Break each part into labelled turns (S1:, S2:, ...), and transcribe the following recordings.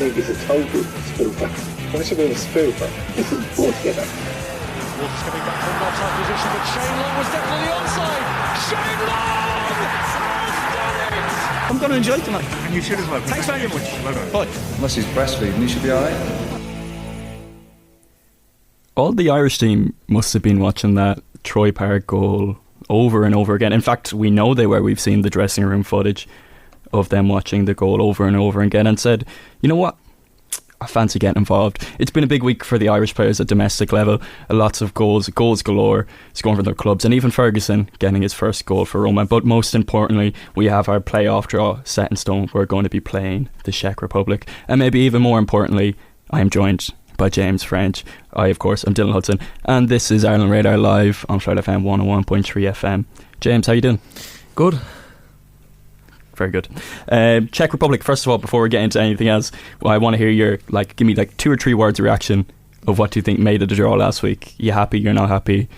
S1: think he's a total spoofer. What should be a spoofer? This is bullshit.
S2: Wolves coming back from an offside position, but Shane Long was definitely onside. Shane Long has done it!
S3: I'm going to enjoy tonight.
S4: And you should as well.
S3: Thanks very much.
S4: Well done.
S3: Bye.
S5: Unless he's breastfeeding, he should be alright.
S6: All the Irish team must have been watching that Troy Parrott goal over and over again. In fact, we know they were. We've seen the dressing room footage of them watching the goal over and over again and said, you know what? I fancy getting involved. It's been a big week for the Irish players at domestic level. Lots of goals galore, scoring for their clubs, and even Ferguson getting his first goal for Roma. But most importantly, we have our playoff draw set in stone. We're going to be playing the Czech Republic. And maybe even more importantly, I am joined by James French. I, of course, am Dylan Hudson, and this is Ireland Radar Live on Flood FM 101.3 FM. James, how you doing?
S7: Good.
S6: Very good. Czech Republic, first of all, before we get into anything else, I want to hear your, give me 2 or 3 words of reaction of what you think made it a draw last week. You happy, you're not happy?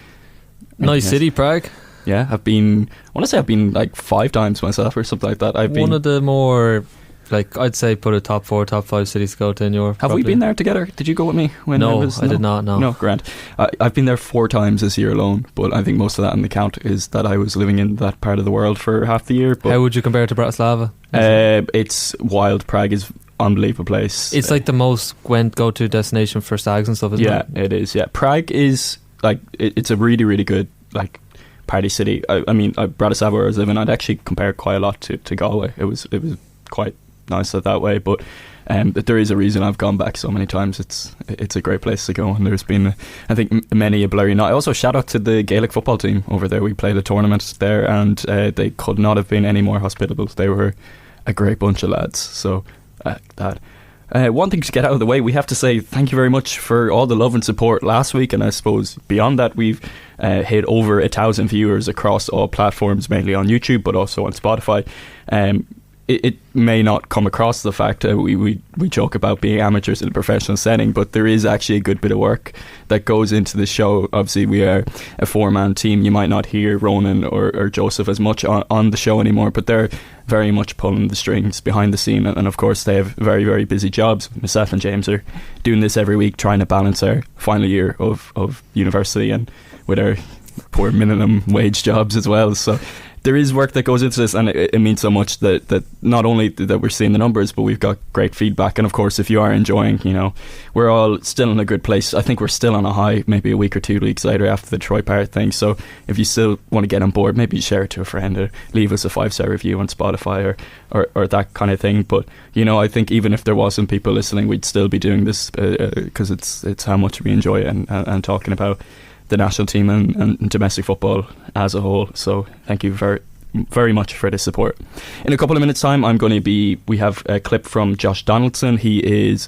S7: Nice city, Prague.
S6: Yeah, I've been 5 times myself or something like that.
S7: One of the more, I'd say put a top 4, top 5 cities to go to in Europe.
S6: Have we been there together? Did you go with me?
S7: No, I did not, no.
S6: No, grand. I've been there 4 times this year alone, but I think most of that in the count is that I was living in that part of the world for half the year. But
S7: how would you compare it to Bratislava?
S6: It's wild. Prague is an unbelievable place.
S7: It's the most go-to destination for stags and stuff, isn't it?
S6: Yeah, it is, yeah. Prague is, it's a really, really good, party city. I mean, Bratislava where I was living, I'd actually compare it quite a lot to Galway. It was quite nice that way, but there is a reason I've gone back so many times. It's a great place to go, and there's been I think many a blurry night. Also, shout out to the Gaelic football team over there. We played a tournament there, and they could not have been any more hospitable. They were a great bunch of lads. So one thing to get out of the way, we have to say thank you very much for all the love and support last week, and I suppose beyond that we've hit over 1,000 viewers across all platforms, mainly on YouTube but also on Spotify. It may not come across the fact we joke about being amateurs in a professional setting, but there is actually a good bit of work that goes into the show. Obviously, we are a 4-man team. You might not hear Ronan or Joseph as much on the show anymore, but they're very much pulling the strings behind the scene, and of course they have very, very busy jobs. Myself and James are doing this every week, trying to balance our final year of university and with our poor minimum wage jobs as well. So there is work that goes into this, and it means so much that not only that we're seeing the numbers, but we've got great feedback. And of course, if you are enjoying, we're all still in a good place. I think we're still on a high, maybe a week or 2 weeks later after the Troy Parrott thing. So if you still want to get on board, maybe share it to a friend or leave us a 5-star review on Spotify or that kind of thing. But I think even if there wasn't people listening, we'd still be doing this because it's how much we enjoy it and talking about the national team and domestic football as a whole. So thank you very, very much for the support. In a couple of minutes time, we have a clip from Josh Donaldson. He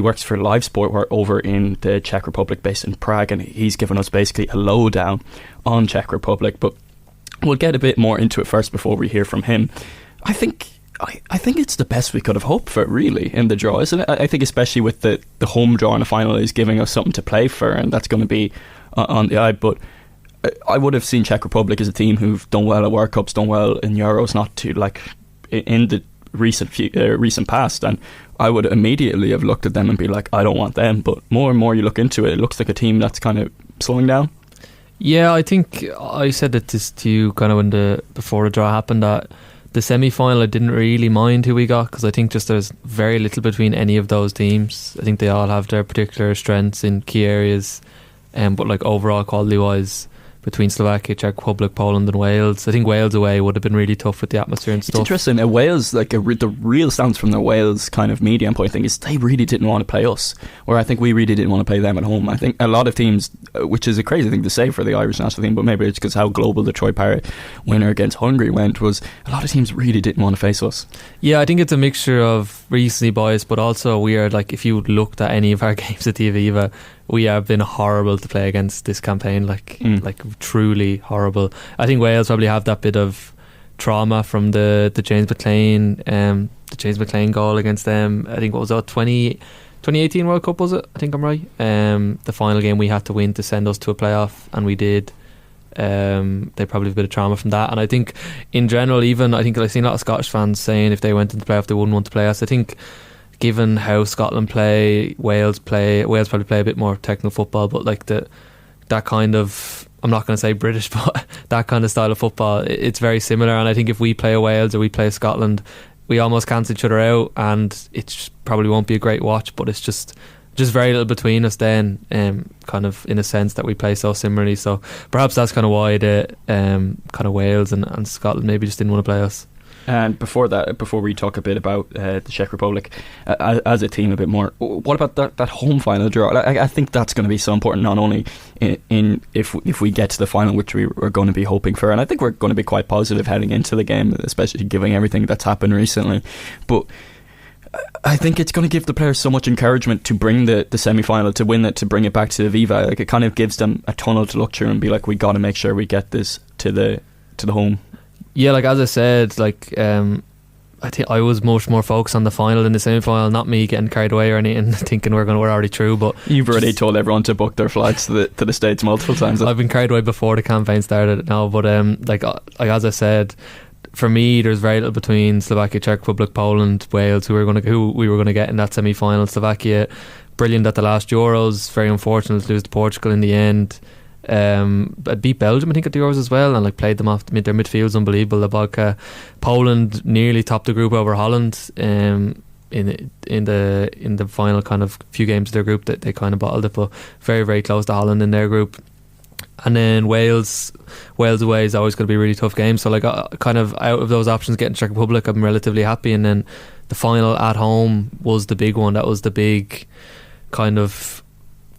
S6: works for Live Sport over in the Czech Republic, based in Prague, and he's given us basically a lowdown on Czech Republic, but we'll get a bit more into it first before we hear from him. I think it's the best we could have hoped for, really, in the draw, isn't it? I think especially with the home draw in the final is giving us something to play for, and that's going to be on the eye. But I would have seen Czech Republic as a team who've done well at World Cups, done well in Euros, not to in the recent past, and I would immediately have looked at them and be like, I don't want them. But more and more you look into it, it looks like a team that's kind of slowing down.
S7: Yeah, I think I said it to you kind of before the draw happened, that the semi-final I didn't really mind who we got, because I think just there's very little between any of those teams. I think they all have their particular strengths in key areas, but overall quality wise, between Slovakia, Czech Republic, Poland and Wales, I think Wales away would have been really tough with the atmosphere and stuff.
S6: It's interesting, Wales, the real stance from the Wales kind of media point thing is they really didn't want to play us, where I think we really didn't want to play them at home. I think a lot of teams, which is a crazy thing to say for the Irish national team, but maybe it's because how global the Troy Parrott winner against Hungary went, was a lot of teams really didn't want to face us. Yeah,
S7: I think it's a mixture of recency bias, but also we are, if you looked at any of our games at the Aviva, we have been horrible to play against this campaign, truly horrible. I think Wales probably have that bit of trauma from the James McLean goal against them. I think, what was that, 2018 World Cup, was it? I think I'm right. The final game we had to win to send us to a playoff, and we did. They probably have a bit of trauma from that, and I think in general, even I think I've seen a lot of Scottish fans saying if they went into the playoff they wouldn't want to play us. I think given how Scotland play, Wales probably play a bit more technical football, but like that kind of, I'm not going to say British, but that kind of style of football, it's very similar. And I think if we play a Wales or we play Scotland, we almost cancel each other out, and it probably won't be a great watch, but it's just very little between us then, kind of in a sense that we play so similarly. So perhaps that's kind of why the kind of Wales and Scotland maybe just didn't want to play us.
S6: And before we talk a bit about the Czech Republic as a team a bit more, what about that home final draw? I think that's going to be so important, not only in if we get to the final, which we are going to be hoping for, and I think we're going to be quite positive heading into the game, especially given everything that's happened recently. But I think it's going to give the players so much encouragement to bring the semi-final, to win it, to bring it back to the Viva. Like, it kind of gives them a tunnel to look through and be like, we got to make sure we get this to the home.
S7: Yeah, like as I said, like I think I was much more focused on the final than the semi-final, not me getting carried away or anything, thinking we're already through. But
S6: you've already told everyone to book their flights to the States multiple times.
S7: I've been carried away before the campaign started now, but like as I said, for me, there's very little between Slovakia, Czech Republic, Poland, Wales, who we were going to get in that semi-final. Slovakia, brilliant at the last Euros, very unfortunate to lose to Portugal in the end. Beat Belgium, I think, at the Euros as well, and like played them off. Their midfield's unbelievable. Labalka. Poland nearly topped the group over Holland in the final kind of few games of their group. That they kind of bottled it, but very, very close to Holland in their group. And then Wales away is always going to be a really tough game. So like kind of out of those options, getting Czech Republic, I'm relatively happy. And then the final at home was the big one. That was the big kind of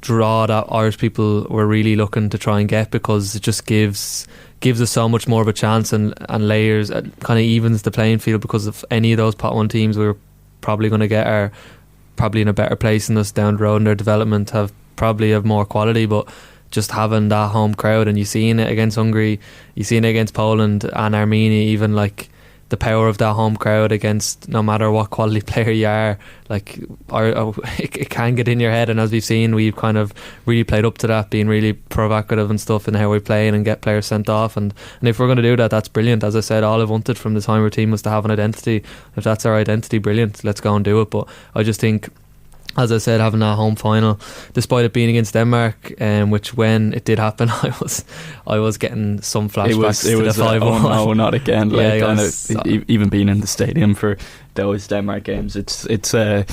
S7: draw that Irish people were really looking to try and get, because it just gives us so much more of a chance and layers, kind of evens the playing field, because if any of those pot 1 teams we were probably going to get are probably in a better place than us down the road in their development, have more quality, but just having that home crowd, and you seen it against Hungary, you seen it against Poland and Armenia, even like the power of that home crowd against no matter what quality player you are, like it can get in your head. And as we've seen, we've kind of really played up to that, being really provocative and stuff in how we're playing and get players sent off, and if we're going to do that, that's brilliant. As I said, all I've wanted from the time our team was to have an identity. If that's our identity, brilliant, let's go and do it. But I just think, as I said, having that home final, despite it being against Denmark, which when it did happen, I was getting some flashbacks to the 5-1.
S6: Oh no, not again! Like,
S7: yeah,
S6: even being in the stadium for those Denmark games, it's a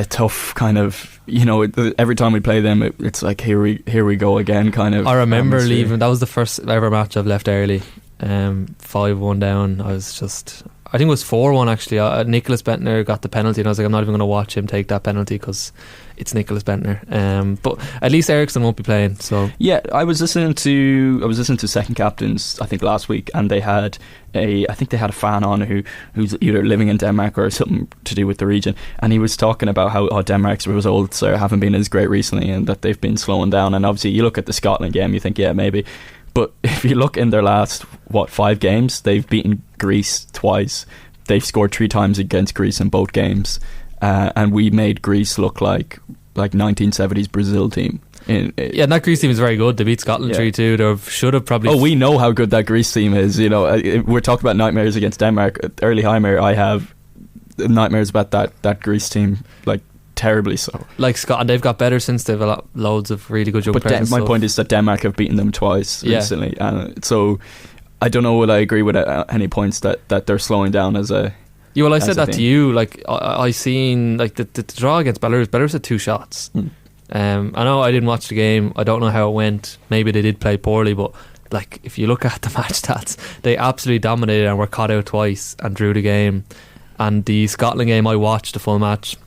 S6: tough kind of, you know. Every time we play them, it's like here we go again. Kind of.
S7: I remember leaving. That was the first ever match I've left early. 5-1 down. I think it was 4-1 actually. Nicholas Bentner got the penalty, and I was like, I'm not even going to watch him take that penalty because it's Nicholas Bentner. But at least Eriksson won't be playing. So
S6: yeah, I was listening to Second Captains, I think last week, and they had a fan on who's either living in Denmark or something to do with the region, and he was talking about how Denmark's results haven't been as great recently, and that they've been slowing down. And obviously, you look at the Scotland game, you think, yeah, maybe. But if you look in their last 5 games, they've beaten Greece twice. They've scored 3 times against Greece in both games, and we made Greece look like 1970s Brazil team.
S7: Yeah, and that Greece team is very good. They beat Scotland 3-2. They should have probably.
S6: Oh, we know how good that Greece team is. You know, we're talking about nightmares against Denmark. Early Heimir, I have nightmares about that Greece team, like terribly so.
S7: Like Scotland, they've got better since they've loads of really good young players.
S6: But my point is that Denmark have beaten them twice recently, and so I don't know, will I agree with any points that they're slowing down as a.
S7: Yeah, well, I said that to you. Like I seen like the draw against Belarus. Belarus had 2 shots. I know I didn't watch the game. I don't know how it went. Maybe they did play poorly, but like if you look at the match stats, they absolutely dominated and were caught out twice and drew the game. And the Scotland game, I watched the full match.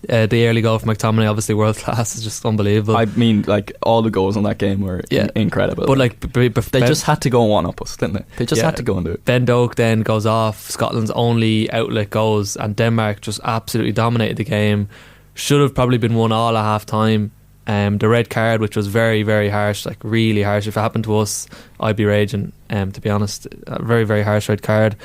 S7: The early goal from McTominay, obviously world class, is just unbelievable.
S6: I mean, like all the goals on that game were incredible.
S7: But like
S6: they just had to go and one up us, didn't they? They just had to go and do it.
S7: Ben Doak then goes off. Scotland's only outlet goes, and Denmark just absolutely dominated the game. Should have probably been won all at half time. The red card, which was very, very harsh, like really harsh. If it happened to us, I'd be raging. To be honest, a very, very harsh red card.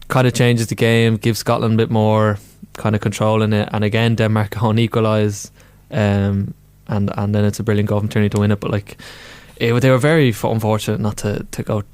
S7: Kind of changes the game, gives Scotland a bit more kind of control in it, and again Denmark go and equalise, and then it's a brilliant goal from Tierney to win it. But like they were very unfortunate not to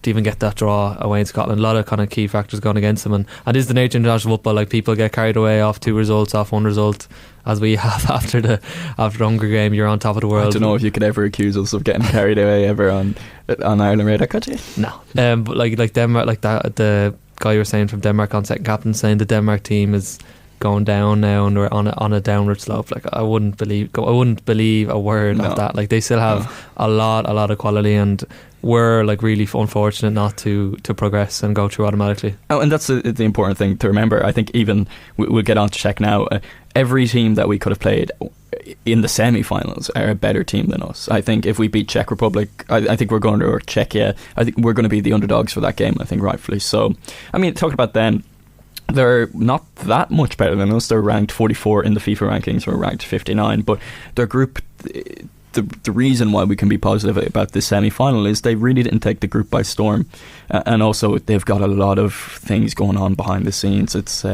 S7: even get that draw away in Scotland. A lot of kind of key factors going against them, and it is the nature of international football. Like, people get carried away off 2 results, off 1 result, as we have after the Hunger game. You're on top of the world.
S6: I don't know if you could ever accuse us of getting carried away ever on Ireland radar, could you?
S7: No. But like Denmark, like that, the guy you were saying from Denmark on second captain, saying the Denmark team is going down now and we're on a downward slope. Like, I wouldn't believe a word of that. Like, they still have a lot of quality, and we're like really unfortunate not to progress and go through automatically. Oh,
S6: and that's the important thing to remember. I think even we'll get on to Czech now. Every team that we could have played in the semi-finals are a better team than us. I think if we beat Czech Republic, I think we're going to, or Czechia, I think we're going to be the underdogs for that game. I think rightfully so. I mean, talking about them, they're not that much better than us. They're ranked 44 in the FIFA rankings. We're ranked 59, but their group, the reason why we can be positive about this semi-final is they really didn't take the group by storm, and also they've got a lot of things going on behind the scenes. It's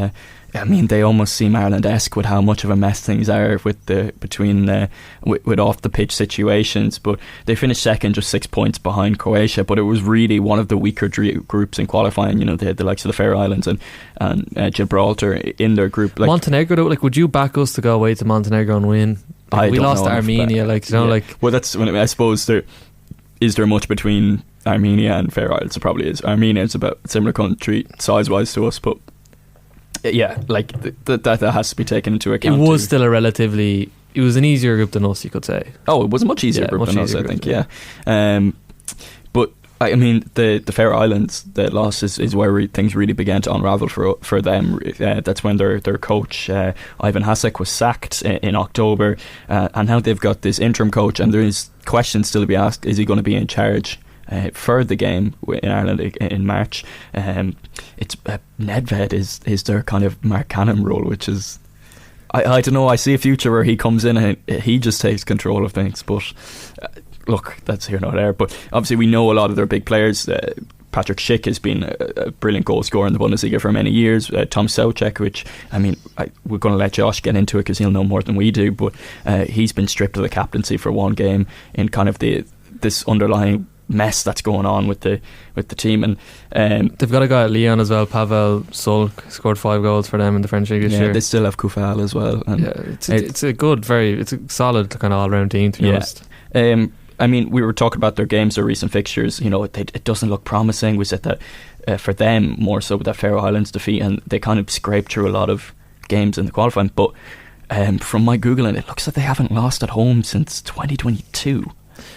S6: I mean, they almost seem Ireland-esque with how much of a mess things are with with off the pitch situations. But they finished second, just 6 points behind Croatia. But it was really one of the weaker groups in qualifying. You know, they had the likes of the Faroe Islands and Gibraltar in their group. Like,
S7: Montenegro, though, like, would you back us to go away to Montenegro and win? Like, we lost to Armenia, like, you know, like.
S6: Well, that's when I suppose is there much between Armenia and Faroe Islands? It probably is. Armenia is about a similar country size-wise to us, but. Yeah, like that has to be taken into account.
S7: It was still it was an easier group than us, you could say.
S6: Oh, it was a much easier group than us, I think. Yeah. But I mean, the Faroe Islands, the loss is where things really began to unravel for them. That's when their coach Ivan Hasek was sacked in October, and now they've got this interim coach, and there is questions still to be asked. Is he going to be in charge for the game in Ireland in March? It's Nedved is their kind of Mark Cannon role, which is I don't know. I see a future where he comes in and he just takes control of things. But look, that's here nor there. But obviously we know a lot of their big players. Patrick Schick has been a brilliant goal scorer in the Bundesliga for many years. Tom Soucek, which, I mean, we're going to let Josh get into it because he'll know more than we do, but he's been stripped of the captaincy for one game in kind of this underlying mess that's going on with the team. And
S7: they've got a guy at Lyon as well, Pavel Sulk, scored 5 goals for them in the French league this year.
S6: They still have Koufal as well, and
S7: it's a solid kind of all-round team, to be honest.
S6: I mean, we were talking about their games, their recent fixtures. You know, it doesn't look promising. We said that for them more so with that Faroe Islands defeat, and they kind of scraped through a lot of games in the qualifying. But from my Googling, it looks like they haven't lost at home since 2022.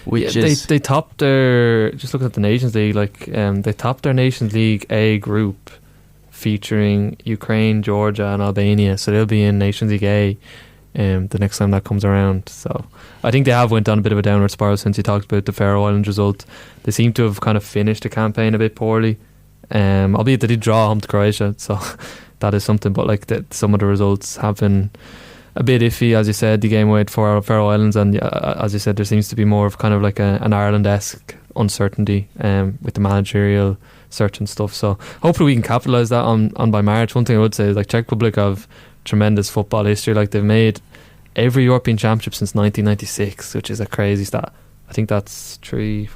S6: Which is
S7: they topped their, just looking at the Nations League, like they topped their Nations League A group featuring Ukraine, Georgia and Albania, so they'll be in Nations League A the next time that comes around. So I think they have went on a bit of a downward spiral since you talked about the Faroe Islands result. They seem to have kind of finished the campaign a bit poorly, albeit they did draw home to Croatia, so that is something. But like some of the results have been a bit iffy, as you said. The game away for Faroe Islands, and as you said, there seems to be more of kind of like an Ireland-esque uncertainty with the managerial search and stuff. So hopefully we can capitalise that on by March. One thing I would say is, like, Czech Republic have tremendous football history. Like, they've made every European Championship since 1996, which is a crazy stat. I think that's 8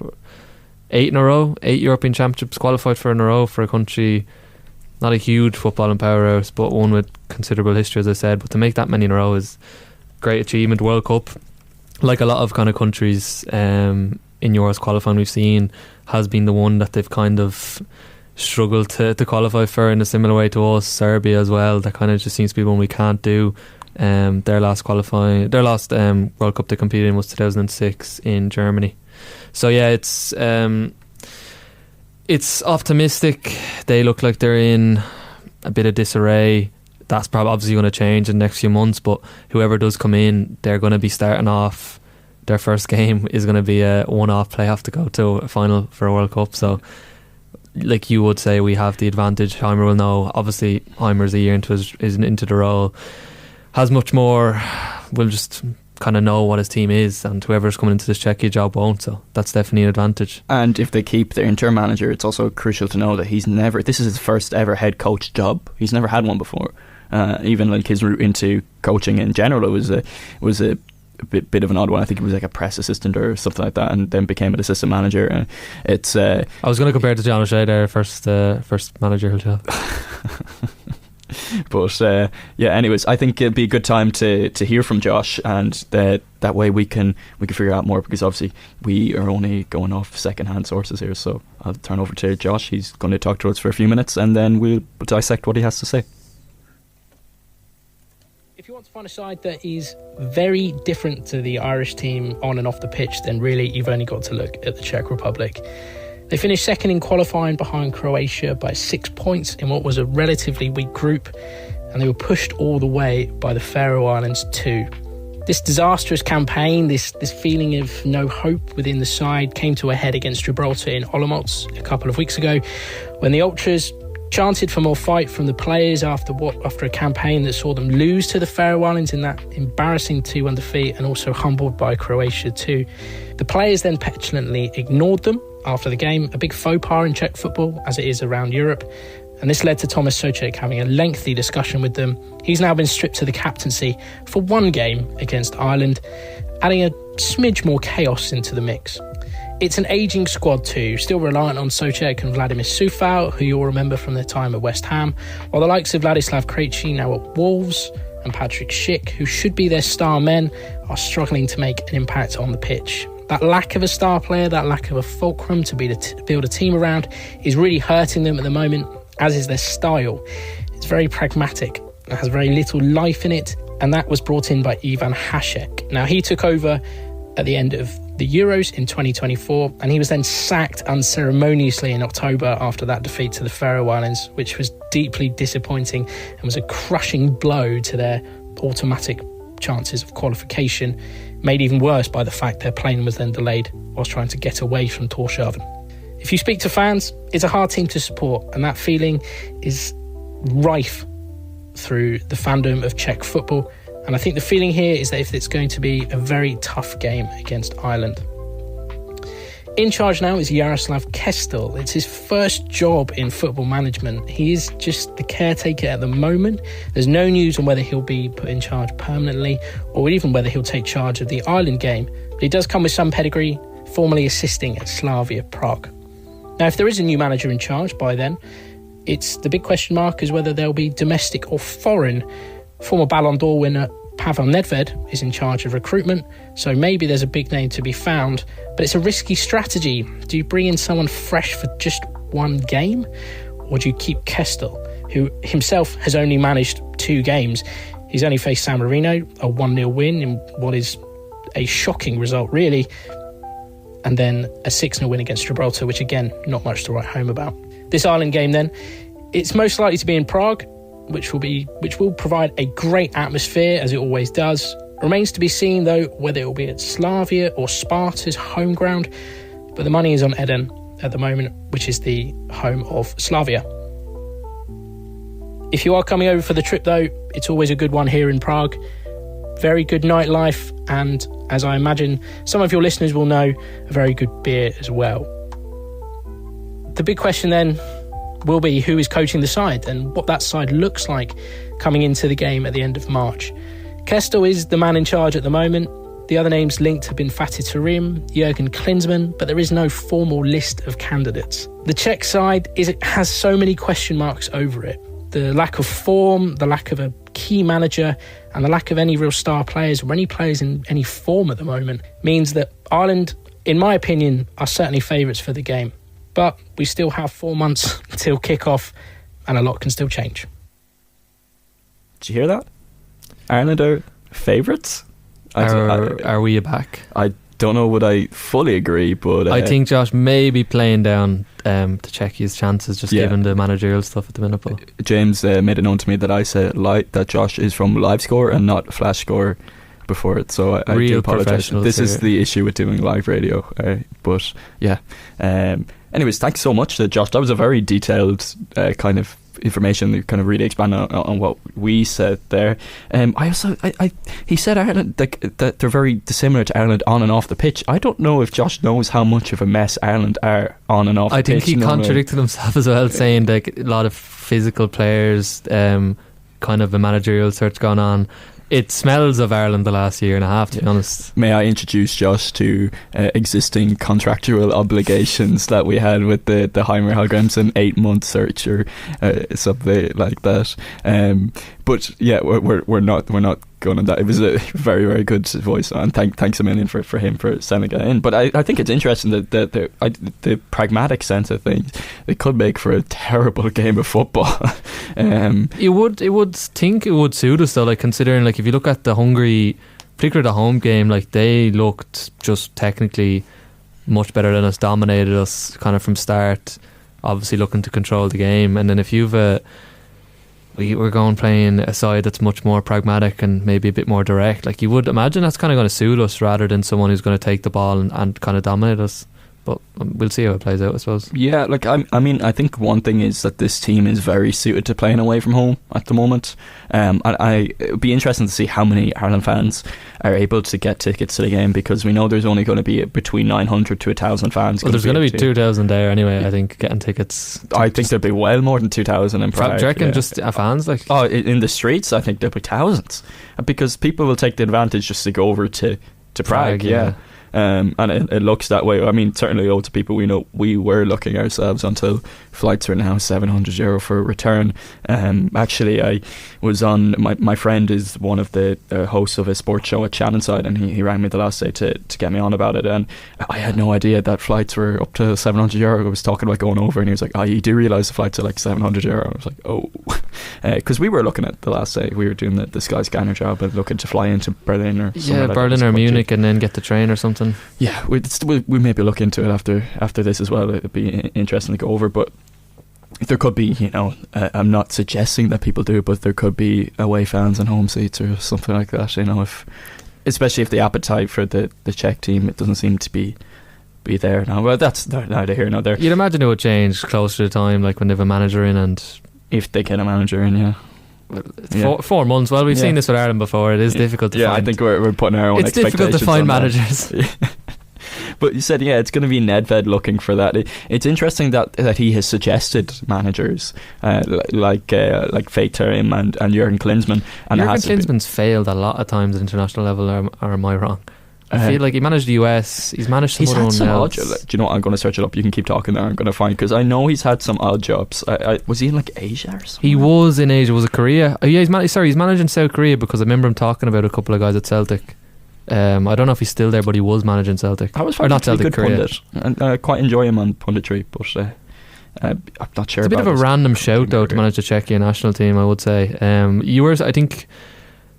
S7: in a row. 8 European Championships qualified for in a row for a country. Not a huge football and powerhouse, but one with considerable history, as I said. But to make that many in a row is great achievement. World Cup, like a lot of kind of countries in Euros qualifying we've seen, has been the one that they've kind of struggled to qualify for in a similar way to us. Serbia as well, that kind of just seems to be one we can't do. Their last World Cup they competed in was 2006 in Germany. So yeah, it's optimistic. They look like they're in a bit of disarray. That's probably obviously going to change in the next few months, but whoever does come in, they're going to be starting off. Their first game is going to be a one-off playoff to go to a final for a World Cup. So, like you would say, we have the advantage. Heimir will know. Obviously, Heimir's a year into the role, has much more. We'll just kind of know what his team is, and whoever's coming into this Czechia job won't, so that's definitely an advantage.
S6: And if they keep their interim manager, it's also crucial to know that this is his first ever head coach job. He's never had one before. Even like his route into coaching in general, it was bit of an odd one. I think he was like a press assistant or something like that, and then became an assistant manager. And it's I
S7: was going to compare it to John O'Shea there, first managerial job.
S6: But anyways, I think it'd be a good time to hear from Josh, and that way we can figure out more, because obviously we are only going off second-hand sources here. So I'll turn over to Josh. He's going to talk to us for a few minutes, and then we'll dissect what he has to say.
S3: If you want to find a side that is very different to the Irish team on and off the pitch, then really you've only got to look at the Czech Republic. They finished second in qualifying behind Croatia by 6 points in what was a relatively weak group, and they were pushed all the way by the Faroe Islands too. This disastrous campaign, this feeling of no hope within the side, came to a head against Gibraltar in Olomouc a couple of weeks ago, when the Ultras chanted for more fight from the players after a campaign that saw them lose to the Faroe Islands in that embarrassing 2-1 defeat, and also humbled by Croatia too. The players then petulantly ignored them after the game, a big faux pas in Czech football, as it is around Europe, and this led to Thomas Souček having a lengthy discussion with them. He's now been stripped to the captaincy for one game against Ireland, adding a smidge more chaos into the mix. It's an ageing squad too, still reliant on Souček and Vladimir Soufal, who you'll remember from their time at West Ham, while the likes of Ladislav Krejci, now at Wolves, and Patrick Schick, who should be their star men, are struggling to make an impact on the pitch. That lack of a star player, that lack of a fulcrum to build a team around, is really hurting them at the moment, as is their style. It's very pragmatic, it has very little life in it, and that was brought in by Ivan Hasek. Now, he took over at the end of the Euros in 2024, and he was then sacked unceremoniously in October after that defeat to the Faroe Islands, which was deeply disappointing and was a crushing blow to their automatic chances of qualification, made even worse by the fact their plane was then delayed whilst trying to get away from Tórshavn. If you speak to fans, it's a hard team to support, and that feeling is rife through the fandom of Czech football. And I think the feeling here is that if it's going to be a very tough game against Ireland. In charge now is Jaroslav Kestel. It's his first job in football management. He is just the caretaker at the moment. There's no news on whether he'll be put in charge permanently or even whether he'll take charge of the Ireland game. But he does come with some pedigree, formerly assisting at Slavia Prague. Now, if there is a new manager in charge by then, it's the big question mark is whether there'll be domestic or foreign. Former Ballon d'Or winner Pavel Nedved is in charge of recruitment, so maybe there's a big name to be found, but it's a risky strategy. Do you bring in someone fresh for just one game, or do you keep Kestel, who himself has only managed 2 games? He's only faced San Marino, a 1-0 win in what is a shocking result really, and then a 6-0 win against Gibraltar, which again, not much to write home about. This Ireland game then, it's most likely to be in Prague, which will provide a great atmosphere, as it always does. Remains to be seen, though, whether it will be at Slavia or Sparta's home ground, but the money is on Eden at the moment, which is the home of Slavia. If you are coming over for the trip, though, it's always a good one here in Prague. Very good nightlife, and as I imagine some of your listeners will know, a very good beer as well. The big question then will be who is coaching the side and what that side looks like coming into the game at the end of March. Kestel is the man in charge at the moment. The other names linked have been Fatih Terim, Jurgen Klinsmann, but there is no formal list of candidates. The Czech side has so many question marks over it. The lack of form, the lack of a key manager, and the lack of any real star players or any players in any form at the moment means that Ireland, in my opinion, are certainly favourites for the game. But we still have 4 months till kick-off, and a lot can still change.
S6: Did you hear that? Ireland are favourites?
S7: Are we back?
S6: I don't know would I fully agree, but
S7: I think Josh may be playing down to Czechia's chances, just given the managerial stuff at the minute. But
S6: James made it known to me that I said that Josh is from live score and not flash score before it, so I do apologise. This is the issue with doing live radio, but yeah. Anyways, thanks so much to Josh. That was a very detailed kind of information that kind of really expanded on what we said there. He said Ireland that they're very dissimilar to Ireland on and off the pitch. I don't know if Josh knows how much of a mess Ireland are on and off the pitch.
S7: I think he contradicted himself as well, saying like a lot of physical players, kind of a managerial search gone on. It smells of Ireland the last year and a half, to be honest.
S6: May I introduce Josh to existing contractual obligations that we had with the Heimir Hallgrimsson 8 month search or something like that. But yeah, we're not going on that. It was a very, very good voice, and thanks a million for him for sending it in. But I think it's interesting that the pragmatic sense of things, it could make for a terrible game of football.
S7: You would think it would suit us though, like considering, like if you look at the Hungary, particularly the home game, like they looked just technically much better than us, dominated us kind of from start, obviously looking to control the game. And then if you've we're going playing a side that's much more pragmatic and maybe a bit more direct, like you would imagine that's kind of going to suit us rather than someone who's going to take the ball and kind of dominate us. But we'll see how it plays out, I suppose.
S6: Yeah, like I mean, I think one thing is that this team is very suited to playing away from home at the moment. It would be interesting to see how many Ireland fans are able to get tickets to the game, because we know there's only going to be between 900 to 1,000 fans.
S7: Well, there's going to be 2,000 there anyway, I think, getting tickets.
S6: I think there'll be well more than 2,000 in Prague.
S7: Do you reckon just fans? Like,
S6: in the streets, I think there'll be thousands, because people will take the advantage just to go over to Prague, yeah. And it looks that way. I mean, certainly loads of people we know, we were looking ourselves until flights are now €700 for a return. Actually, I was on, my friend is one of the hosts of a sports show at Shannonside, and he rang me the last day to get me on about it, and I had no idea that flights were up to €700. I was talking about going over, and he was like, oh, you do realise the flights are like €700? I was like, oh. Because we were looking at the last day, we were doing the Sky Scanner job and looking to fly into Berlin or somewhere like
S7: Berlin or Munich and then get the train or something.
S6: Yeah, we maybe look into it after this as well. It'd be interesting to go over, but there could be, I'm not suggesting that people do, but there could be away fans and home seats or something like that. Especially if the appetite for the Czech team, it doesn't seem to be there now. Well, that's neither here nor there.
S7: You'd imagine it would change closer to the time, like when they have a manager in, and
S6: if they get a manager in, yeah.
S7: 4 months. Well, we've seen this with Ireland before. It is difficult to find.
S6: I think we're putting our own expectations on.
S7: It's difficult to find managers.
S6: But you said, it's going to be Nedved looking for that. It's interesting that he has suggested managers like Fate Turim and Jurgen Klinsmann. And
S7: Jurgen Klinsmann's failed a lot of times at international level, or am I wrong? I feel like he managed the US. He's managed some odd
S6: jobs. Do you know what? I'm going to search it up. You can keep talking there. I'm going to find, because I know he's had some odd jobs. Was he in like Asia or something?
S7: He was in Asia. Was it Korea? Oh, yeah, he's managing South Korea, because I remember him talking about a couple of guys at Celtic. I don't know if he's still there, but he was managing Celtic.
S6: I was
S7: not Celtic, Korea.
S6: Pundit, and I quite enjoy him on punditry, but I'm not sure.
S7: It's a bit of a random shout though to manage the Czechia national team, I would say.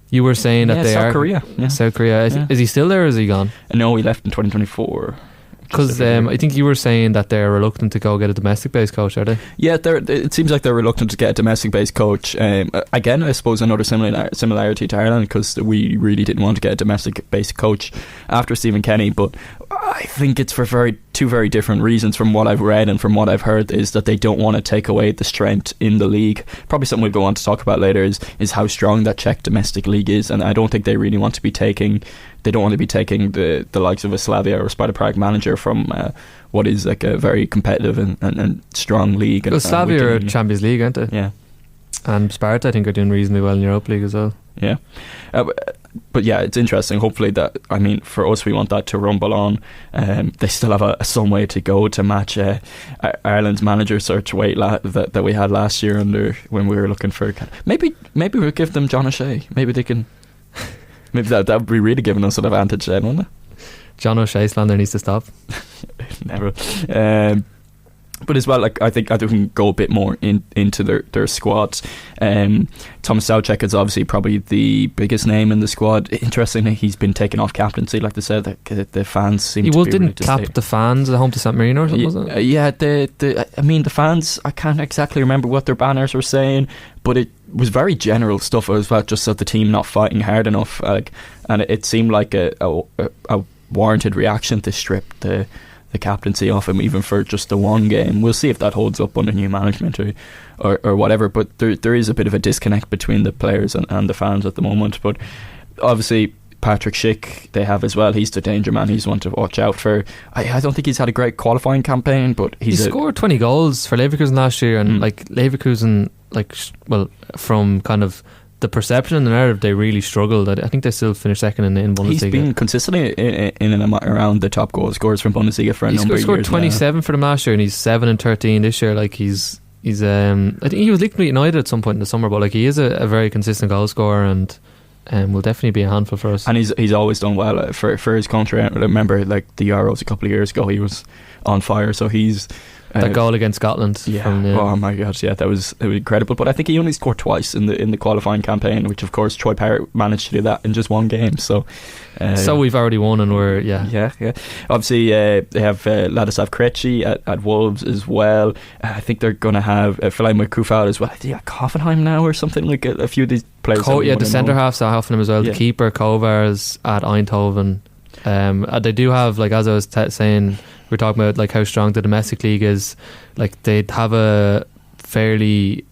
S7: You were saying that they
S6: South
S7: are
S6: Korea. Yeah.
S7: South Korea. Is he still there, or is he gone?
S6: No, he left in 2024.
S7: Because I think you were saying that they're reluctant to go get a domestic-based coach, are they?
S6: Yeah, it seems like they're reluctant to get a domestic-based coach. Again, I suppose another similarity to Ireland, because we really didn't want to get a domestic-based coach after Stephen Kenny, but I think it's for two very different reasons. From what I've read and from what I've heard, is that they don't want to take away the strength in the league. Probably something we'll go on to talk about later is how strong that Czech domestic league is, and I don't think they really want to be taking... They don't want to be taking the likes of a Slavia or Sparta Prague manager from what is like a very competitive and strong league.
S7: Well, Slavia are Champions League, aren't they?
S6: Yeah.
S7: And Sparta, I think, are doing reasonably well in Europa League as well.
S6: Yeah. But yeah, it's interesting. Hopefully that, I mean, for us, we want that to rumble on. They still have some way to go to match Ireland's manager search wait that we had last year when we were looking for... Maybe we'll give them John O'Shea. Maybe they can... Maybe that would be really giving us an advantage then, wouldn't it? John
S7: O'Shea slander needs to stop.
S6: Never. But as well, like I think we can go a bit more into their squads. Thomas Soucek is obviously probably the biggest name in the squad. Interestingly, he's been taken off captaincy. Like they said, the fans seem to be
S7: didn't cap the fans at home to San Marino or something, was it?
S6: Yeah, the fans, I can't exactly remember what their banners were saying, but it was very general stuff. It was about just the team not fighting hard enough, and it seemed like a warranted reaction to strip the captaincy off him, even for just the one game. We'll see if that holds up under new management or whatever, but there is a bit of a disconnect between the players and the fans at the moment. But obviously Patrick Schick they have as well. He's the danger man. He's one to watch out for. I don't think he's had a great qualifying campaign, but he
S7: scored 20 goals for Leverkusen last year, and Leverkusen, from kind of the perception and the narrative, they really struggled. I think they still finished second in Bundesliga.
S6: He's been consistently in and around the top goal scorers from Bundesliga for a number of years. He scored
S7: 27 for them last year, and he's 7 and 13 this year. Like he's I think he was linked with United at some point in the summer, but like he is a very consistent goal scorer, and will definitely be a handful for us.
S6: And he's always done well for his country. I remember like the Euros a couple of years ago, he was on fire. So he's
S7: that goal against Scotland.
S6: Yeah. Oh my God. Yeah, it was incredible. But I think he only scored twice in the qualifying campaign, which of course Troy Parrott managed to do that in just one game. So
S7: we've already won, and we're
S6: yeah. Obviously, they have Ladislav Krejci at Wolves as well. I think they're going to have Fellaini Kufal as well. Yeah, Hoffenheim now or something, like a few of these players.
S7: The centre halves at Hoffenheim as well. Yeah. The keeper Kovar's at Eindhoven. They do have, like, as I was saying, we're talking about like how strong the domestic league is. Like they have a fairly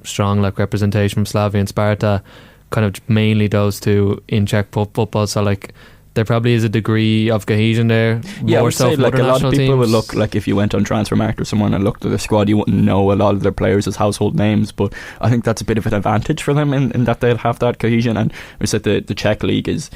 S7: strong like representation from Slavia and Sparta, kind of mainly those two in Czech football. So like there probably is a degree of cohesion there.
S6: Yeah, I would
S7: so
S6: say like a lot of people
S7: teams
S6: would look, like if you went on Transfermarkt or someone and looked at their squad, you wouldn't know a lot of their players as household names, but I think that's a bit of an advantage for them in that they'll have that cohesion. And we said the Czech league is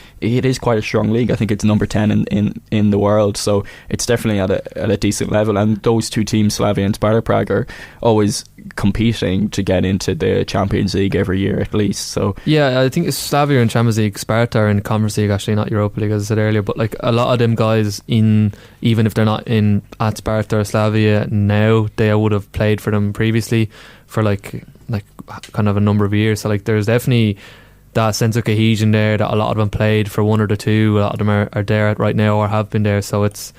S6: quite a strong league. I think it's number 10 in the world, so it's definitely at a decent level. And those two teams, Slavia and Sparta Prague, are always competing to get into the Champions League every year at least. So
S7: yeah, I think it's Slavia in Champions League, Sparta are in Conference League, actually, not Europa League, as I said earlier. But like a lot of them guys, even if they're not in at Sparta or Slavia now, they would have played for them previously for like kind of a number of years. So like there's definitely that sense of cohesion there, that a lot of them played for one or the two. A lot of them are there right now or have been there. So it's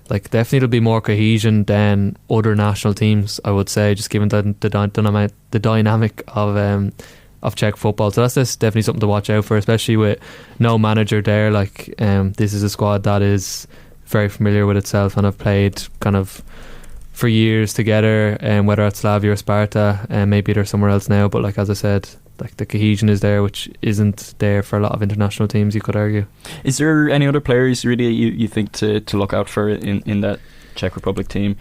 S7: like definitely there'll be more cohesion than other national teams, I would say, just given the dynamic of Czech football. So that's just definitely something to watch out for, especially with no manager there. Like this is a squad that is very familiar with itself and have played kind of for years together, whether at Slavia or Sparta, and maybe they're somewhere else now, but like as I said, like the cohesion is there, which isn't there for a lot of international teams, you could argue.
S6: Is there any other players really you think to look out for in that Czech Republic team?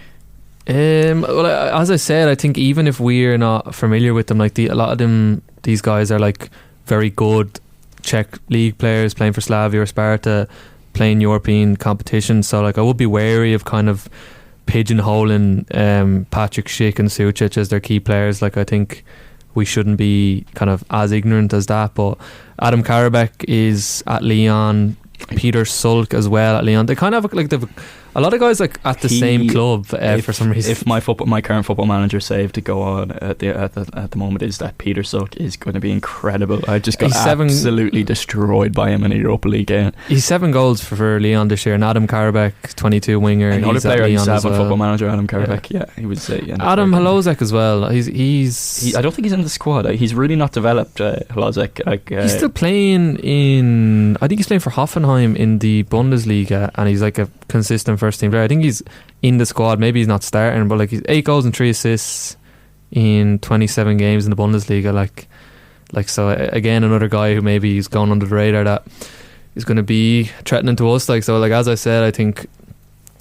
S7: Well, as I said, I think even if we're not familiar with them, like a lot of them, these guys are like very good Czech league players playing for Slavia or Sparta, playing European competition. So like I would be wary of kind of pigeonholing Patrick Schick and Sucic as their key players. Like I think we shouldn't be kind of as ignorant as that. But Adam Karabek is at Lyon, Peter Sulk as well at Lyon. They kind of have like a lot of guys like at the same club for some reason.
S6: If my current football manager save to go on at the moment is that Peter Sulk is going to be incredible. I just got absolutely destroyed by him in a Europa League game.
S7: He's 7 goals for Lyon this year, and Adam Karabek, 22 winger.
S6: Another player I used to have on
S7: well.
S6: Football Manager, Adam Karabek. Yeah, he was.
S7: Adam Halozek as well. He's
S6: I don't think he's in the squad. He's really not developed. Halozek.
S7: He's still playing in. I think he's playing for Hoffenheim in the Bundesliga, and he's like a consistent first team player. I think he's in the squad. Maybe he's not starting, but like he's 8 goals and 3 assists in 27 games in the Bundesliga. Like so again, another guy who maybe he's gone under the radar that is going to be threatening to us. Like so, like as I said, I think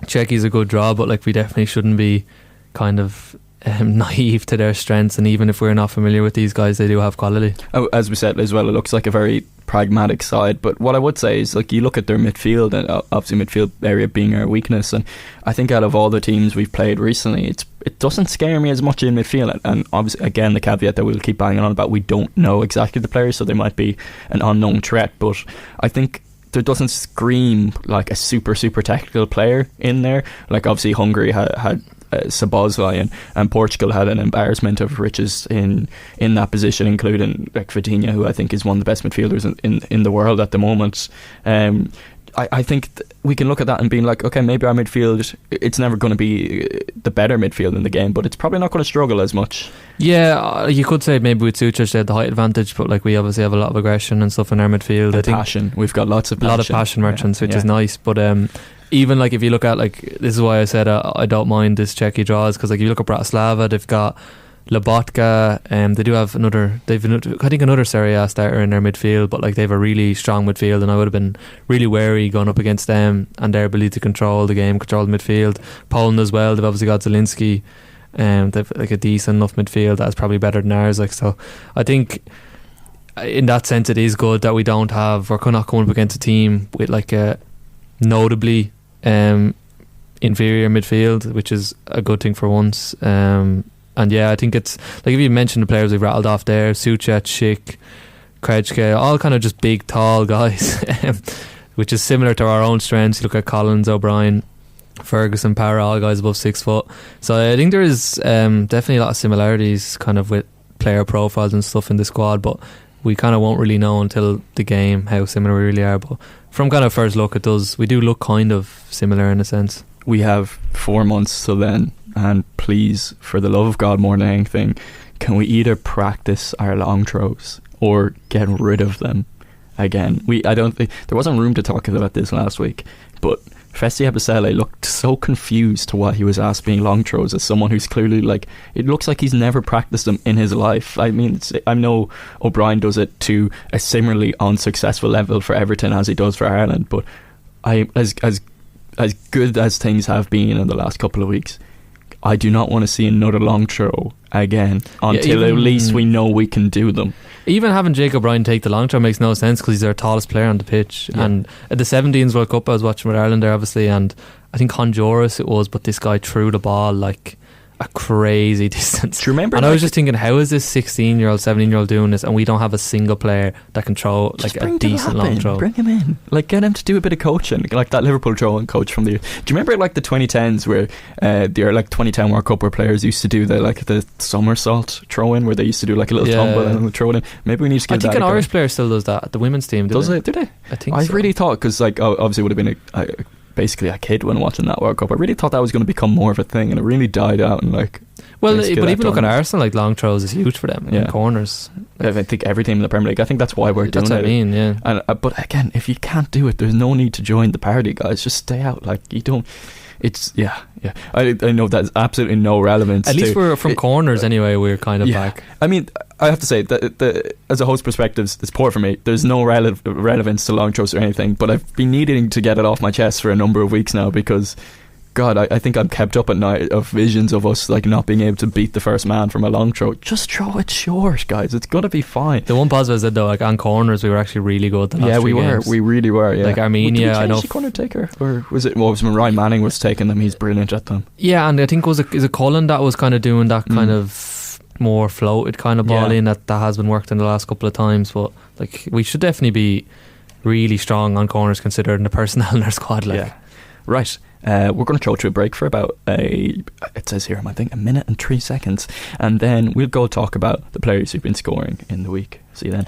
S7: Czechia's a good draw, but like we definitely shouldn't be kind of naive to their strengths, and even if we're not familiar with these guys, they do have quality.
S6: As we said as well, it looks like a very pragmatic side, but what I would say is, like, you look at their midfield, and obviously midfield area being our weakness, and I think out of all the teams we've played recently, it doesn't scare me as much in midfield. And obviously again, the caveat that we'll keep banging on about, we don't know exactly the players, so there might be an unknown threat, but I think there doesn't scream like a super technical player in there. Like obviously Hungary had Szoboszlai, and Portugal had an embarrassment of riches in that position, including like Vitinha, who I think is one of the best midfielders in the world at the moment. I think we can look at that and being like, okay, maybe our midfield, it's never going to be the better midfield in the game, but it's probably not going to struggle as much. Yeah,
S7: you could say maybe with Sucic they had the height advantage, but like we obviously have a lot of aggression and stuff in our midfield.
S6: I think passion. We've got lots of passion.
S7: A lot of passion merchants, which is nice, but even like if you look at, like, this is why I said I don't mind this Czechia draws, because like if you look at Bratislava, they've got Lobotka, they do have I think another Serie A starter in their midfield, but like they have a really strong midfield, and I would have been really wary going up against them and their ability to control the game, control the midfield. Poland as well, they've obviously got Zielinski, they've like a decent enough midfield that's probably better than ours. Like, so I think in that sense, it is good that we're not coming up against a team with like a notably inferior midfield, which is a good thing for once. And yeah, I think it's like, if you mentioned the players we've rattled off there, Suchet, Schick, Krejci, all kind of just big, tall guys, which is similar to our own strengths. You look at Collins, O'Brien, Ferguson, Parrot, all guys above 6 foot. So I think there is definitely a lot of similarities kind of with player profiles and stuff in the squad, but we kind of won't really know until the game how similar we really are. But from kind of first look, we do look kind of similar in a sense.
S6: We have 4 months till then, and please, for the love of God, more than anything, can we either practice our long throws or get rid of them again? I don't think there wasn't room to talk about this last week, but Festi Ebisele looked so confused to what he was asked being long throws, as someone who's clearly, like, it looks like he's never practiced them in his life. I mean, I know O'Brien does it to a similarly unsuccessful level for Everton as he does for Ireland, but as good as things have been in the last couple of weeks, I do not want to see another long throw again until at least we know we can do them.
S7: Even having Jake O'Brien take the long throw makes no sense, because he's our tallest player on the pitch. Yeah. And at the 17s World Cup I was watching with Ireland there, obviously, and I think Honduras it was, but this guy threw the ball like a crazy distance.
S6: Do you remember?
S7: And I was just thinking, how is this 16-year-old, 17-year-old doing this, and we don't have a single player that can throw like a decent long throw?
S6: Bring him in, like, get him to do a bit of coaching, like that Liverpool throwing coach from the. Do you remember like the 2010s where the like 2010 World Cup where players used to do the somersault throw in, where they used to do like a little tumble and then throw it in? Maybe we need to get that.
S7: I think an Irish player still does that at the women's team.
S6: Does it? Do they?
S7: I think.
S6: I
S7: so.
S6: really thought, because like obviously would have been basically a kid when watching that World Cup. I really thought that was going to become more of a thing, and it really died out. And like,
S7: well, but even look at Arsenal, like long throws is huge for them in corners.
S6: I think every team in the Premier League. I think that's why we're doing it.
S7: That's what I mean, yeah.
S6: And but again, if you can't do it, there's no need to join the party, guys. Just stay out. Like, you don't. It's I know that's absolutely no relevance.
S7: At least we're from corners anyway. We're kind of back.
S6: I mean, I have to say that as a host perspective, it's poor for me. There's no relevance to long throws or anything, but I've been needing to get it off my chest for a number of weeks now, because God, I think I'm kept up at night of visions of us like not being able to beat the first man from a long throw. Just throw it short, guys. It's gonna be fine.
S7: The one positive is that though, like on corners, we were actually really good.
S6: We were. We really were. Yeah.
S7: Like Armenia,
S6: did we
S7: I know.
S6: The corner taker, or was it? Well, it was when Ryan Manning was taking them. He's brilliant at them.
S7: Yeah, and I think is it Cullen that was kind of doing that kind of more floated kind of ball in that has been worked in the last couple of times. But like, we should definitely be really strong on corners considering the personnel in our squad. Like,
S6: yeah. Right. We're going to throw to a break for about it says here, I think, 1 minute and 3 seconds, and then we'll go talk about the players who've been scoring in the week. See you then.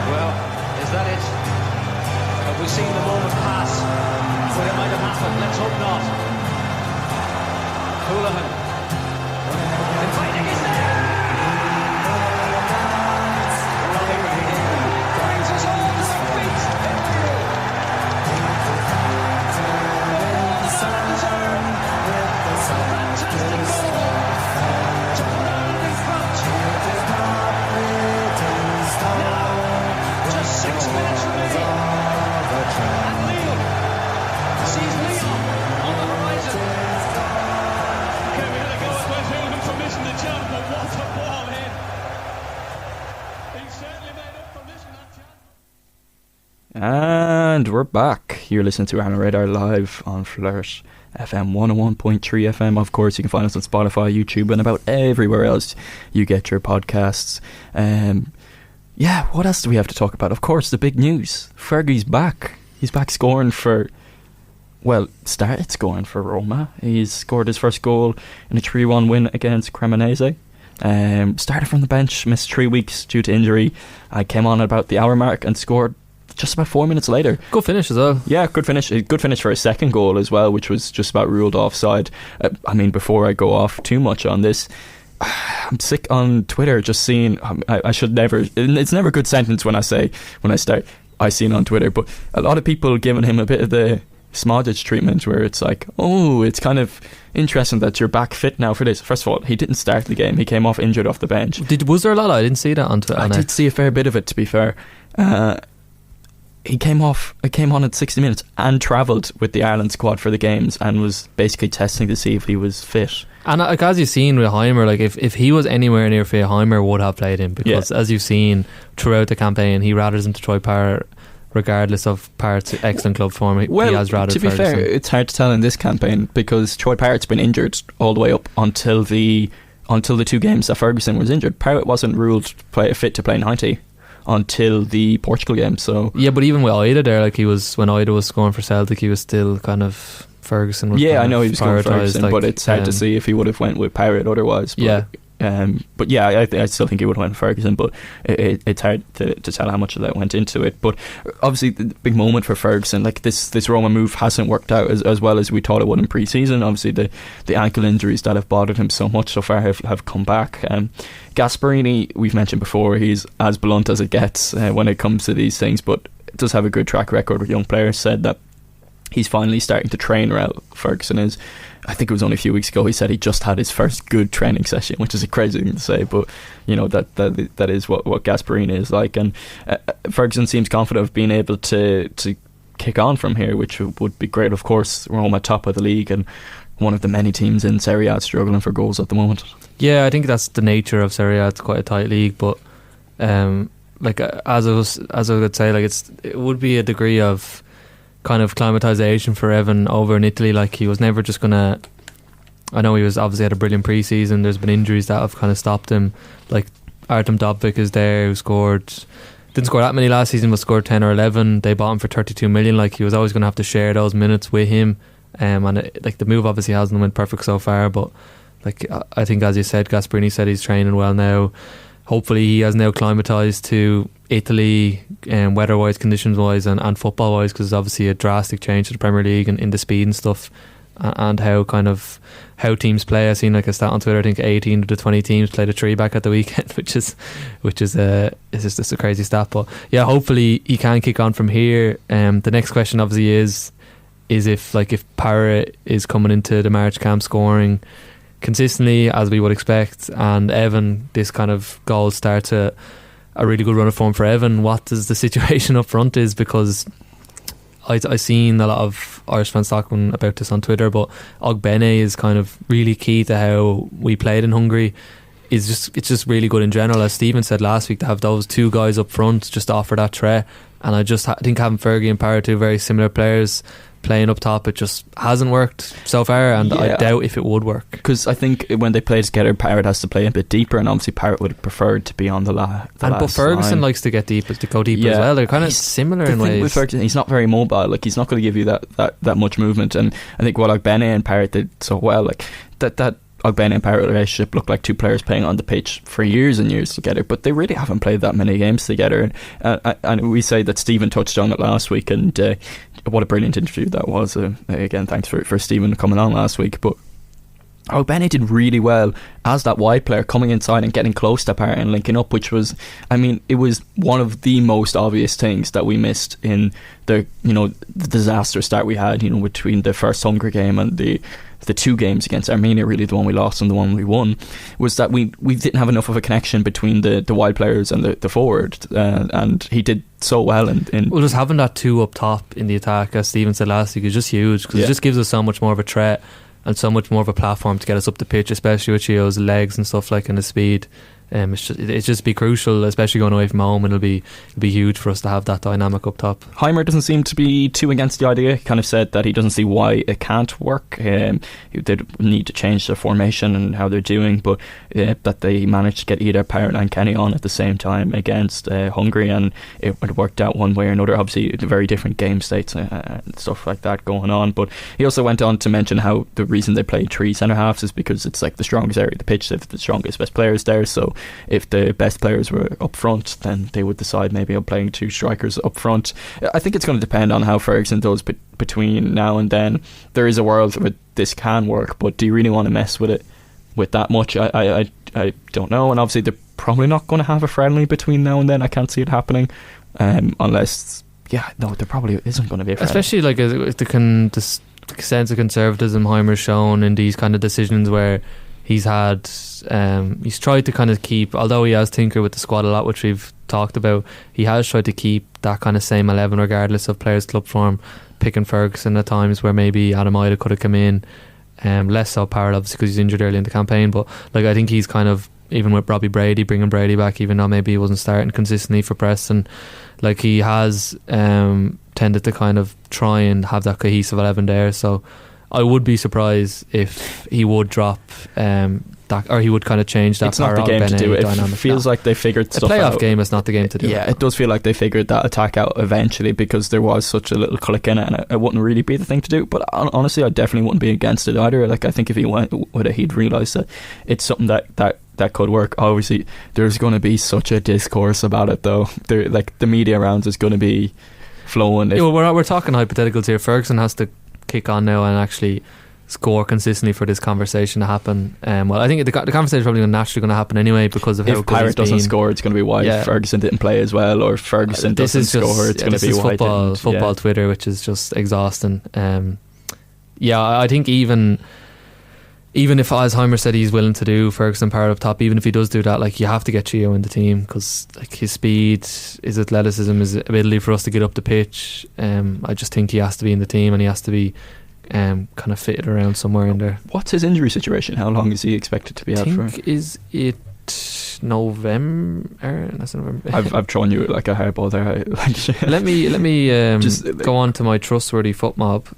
S2: Well, is that it? Have we seen the moment pass where it might have happened? Let's hope not. Houlihan inviting is there. Brings us all to our feet. Fantastic goal to put Ireland in front. Now, just 6 minutes remaining, and Lille sees Lyon on the horizon. From missing the jump, but what a ball in! He certainly made up for missing that chance.
S6: And we're back. You're listening to Ireland Radar live on Flourish FM 101.3 FM. Of course, you can find us on Spotify, YouTube, and about everywhere else you get your podcasts. What else do we have to talk about? Of course, the big news. Fergie's back. He's back scoring for... started scoring for Roma. He's scored his first goal in a 3-1 win against Cremonese. Started from the bench, missed 3 weeks due to injury. I came on at about the hour mark and scored just about 4 minutes later.
S7: Good finish as well.
S6: Yeah, good finish. Good finish for his second goal as well, which was just about ruled offside. I mean, before I go off too much on this, I'm sick on Twitter just seeing... I should never... It's never a good sentence when I start, I seen on Twitter, but a lot of people giving him a bit of the Smodic treatment, where it's like, it's kind of interesting that you're back fit now for this. First of all, he didn't start the game. He came off injured off the bench.
S7: Was there a lot? I didn't see that on Twitter.
S6: I did see a fair bit of it, to be fair. he came on at 60 minutes and travelled with the Ireland squad for the games and was basically testing to see if he was fit.
S7: And as you've seen with Heimir, like if he was anywhere near fit, Heimir would have played him, because as you've seen throughout the campaign, he ratters into Troy Parrot regardless of Parrot's excellent club form. He has ratted
S6: to be
S7: Ferguson.
S6: fair, it's hard to tell in this campaign because Troy Parrot's been injured all the way up until the 2 games that Ferguson was injured. Parrot wasn't ruled fit to play 90 until the Portugal game. So
S7: yeah, but even with Ida there, like he was, when Ida was scoring for Celtic, he was still kind of Ferguson. Was
S6: I know he was going for Ferguson,
S7: like,
S6: but it's hard to see if he would have went with Parrot otherwise. But, but yeah, I still think he would have went with Ferguson, but it's hard to tell how much of that went into it. But obviously the big moment for Ferguson, like this Roma move hasn't worked out as well as we thought it would in pre-season. Obviously the ankle injuries that have bothered him so much so far have come back. Gasperini, we've mentioned before, he's as blunt as it gets when it comes to these things, but does have a good track record with young players. Said that he's finally starting to train well. Ferguson is. I think it was only a few weeks ago he said he just had his first good training session, which is a crazy thing to say, but you know that is what Gasperini is like. And Ferguson seems confident of being able to kick on from here, which would be great. Of course, Roma top of the league and one of the many teams in Serie A struggling for goals at the moment. Yeah,
S7: I think that's the nature of Serie A. It's quite a tight league, but like as I would say, like it would be a degree of kind of climatisation for Evan over in Italy. Like he was never just gonna, I know he was obviously had a brilliant pre-season, there's been injuries that have kind of stopped him, like Artem Dovbyk is there, who didn't score that many last season but scored 10 or 11. They bought him for 32 million. Like he was always going to have to share those minutes with him, and like the move obviously hasn't been perfect so far, but like I think, as you said, Gasperini said he's training well now. Hopefully he has now climatised to Italy, weather-wise, conditions-wise and football-wise, because it's obviously a drastic change to the Premier League and in the speed and stuff, and how teams play. I've seen like a stat on Twitter, I think 18 of the 20 teams played a 3-back at the weekend, which is just a crazy stat. But yeah, hopefully he can kick on from here. The next question obviously is if Parrot is coming into the March camp scoring consistently as we would expect, and Evan, this kind of goal starts a really good run of form for Evan, what does the situation up front is? Because I seen a lot of Irish fans talking about this on Twitter, but Ogbene is kind of really key to how we played in Hungary. It's just really good in general, as Stephen said last week, to have those 2 guys up front just to offer that threat. And I just think having Fergie and Parrot, 2 very similar players playing up top, it just hasn't worked so far, and I doubt if it would work. Because
S6: I think when they play together, Parrot has to play a bit deeper, and obviously Parrot would have preferred to be on the last
S7: but Ferguson likes to go deeper as well. They're kind of similar in ways.
S6: With Ferguson, he's not very mobile. Like he's not going to give you that much movement. And I think what Ogbene and Parrot did so well, like that Ogbene and Parrot relationship looked like 2 players playing on the pitch for years and years together, but they really haven't played that many games together. And we say that Stephen touched on it last week, and what a brilliant interview that was. Again, thanks for Stephen coming on last week. But Ogbene did really well as that wide player, coming inside and getting close to Parrot and linking up, which was, I mean, it was one of the most obvious things that we missed in the disaster start we had, between the first Hungary game and the 2 games against Armenia, really the one we lost and the one we won, was that we didn't have enough of a connection between the wide players and the forward, and he did so well well,
S7: just having that 2 up top in the attack, as Stephen said last week, is just huge, because it just gives us so much more of a threat and so much more of a platform to get us up the pitch, especially with Chio's legs and stuff like, and his speed. It's just be crucial, especially going away from home, and it'll be huge for us to have that dynamic up top.
S6: Heimir doesn't seem to be too against the idea. He kind of said that he doesn't see why it can't work. They need to change their formation and how they're doing, but that they managed to get either Parrot and Kenny on at the same time against Hungary, and it worked out one way or another. Obviously very different game states and stuff like that going on, but he also went on to mention how the reason they played 3 centre halves is because it's like the strongest area of the pitch, the strongest, best players there. So if the best players were up front, then they would decide maybe on playing 2 strikers up front. I think it's going to depend on how Ferguson does between now and then. There is a world where this can work, but do you really want to mess with it with that much? I don't know. And obviously they're probably not going to have a friendly between now and then. I can't see it happening unless there probably isn't going to be a friendly.
S7: Especially like the sense of conservatism Heimer's shown in these kind of decisions, where he's tried to kind of keep, although he has tinkered with the squad a lot, which we've talked about, he has tried to keep that kind of same 11 regardless of players' club form, picking Ferguson at times where maybe Adam Ida could have come in, less so Parrot obviously because he's injured early in the campaign, but like I think he's kind of, even with Robbie Brady, bringing Brady back even though maybe he wasn't starting consistently for Preston, like he has tended to kind of try and have that cohesive 11 there. So I would be surprised if he would drop that, or he would kind of change that.
S6: It's not the game to do it. It feels like they figured stuff out.
S7: A playoff game is not the game to do it.
S6: Yeah, it does feel like they figured that attack out eventually because there was such a little click in it, and it wouldn't really be the thing to do. But honestly, I definitely wouldn't be against it either. Like I think if he went with it, he'd realise that it's something that could work. Obviously, there's going to be such a discourse about it, though. Like the media rounds is going to be flowing.
S7: Yeah, well, we're talking hypotheticals here. Ferguson has to kick on now and actually score consistently for this conversation to happen. Well, I think the conversation is probably naturally going to happen anyway because of how good
S6: Parrot doesn't score, it's going to be why Ferguson didn't play as well, or if Ferguson doesn't score, it's going to be why
S7: football Twitter, which is just exhausting. I think even if, as Heimir said, he's willing to do Ferguson Parrot up top, even if he does do that, like you have to get Gio in the team because like his speed, his athleticism, his ability for us to get up the pitch, I just think he has to be in the team and he has to be kind of fitted around somewhere in there.
S6: What's his injury situation? How long is he expected to be out for?
S7: Is it November? That's November.
S6: I've thrown you like a hairball there.
S7: let me just go on to my trustworthy FootMob.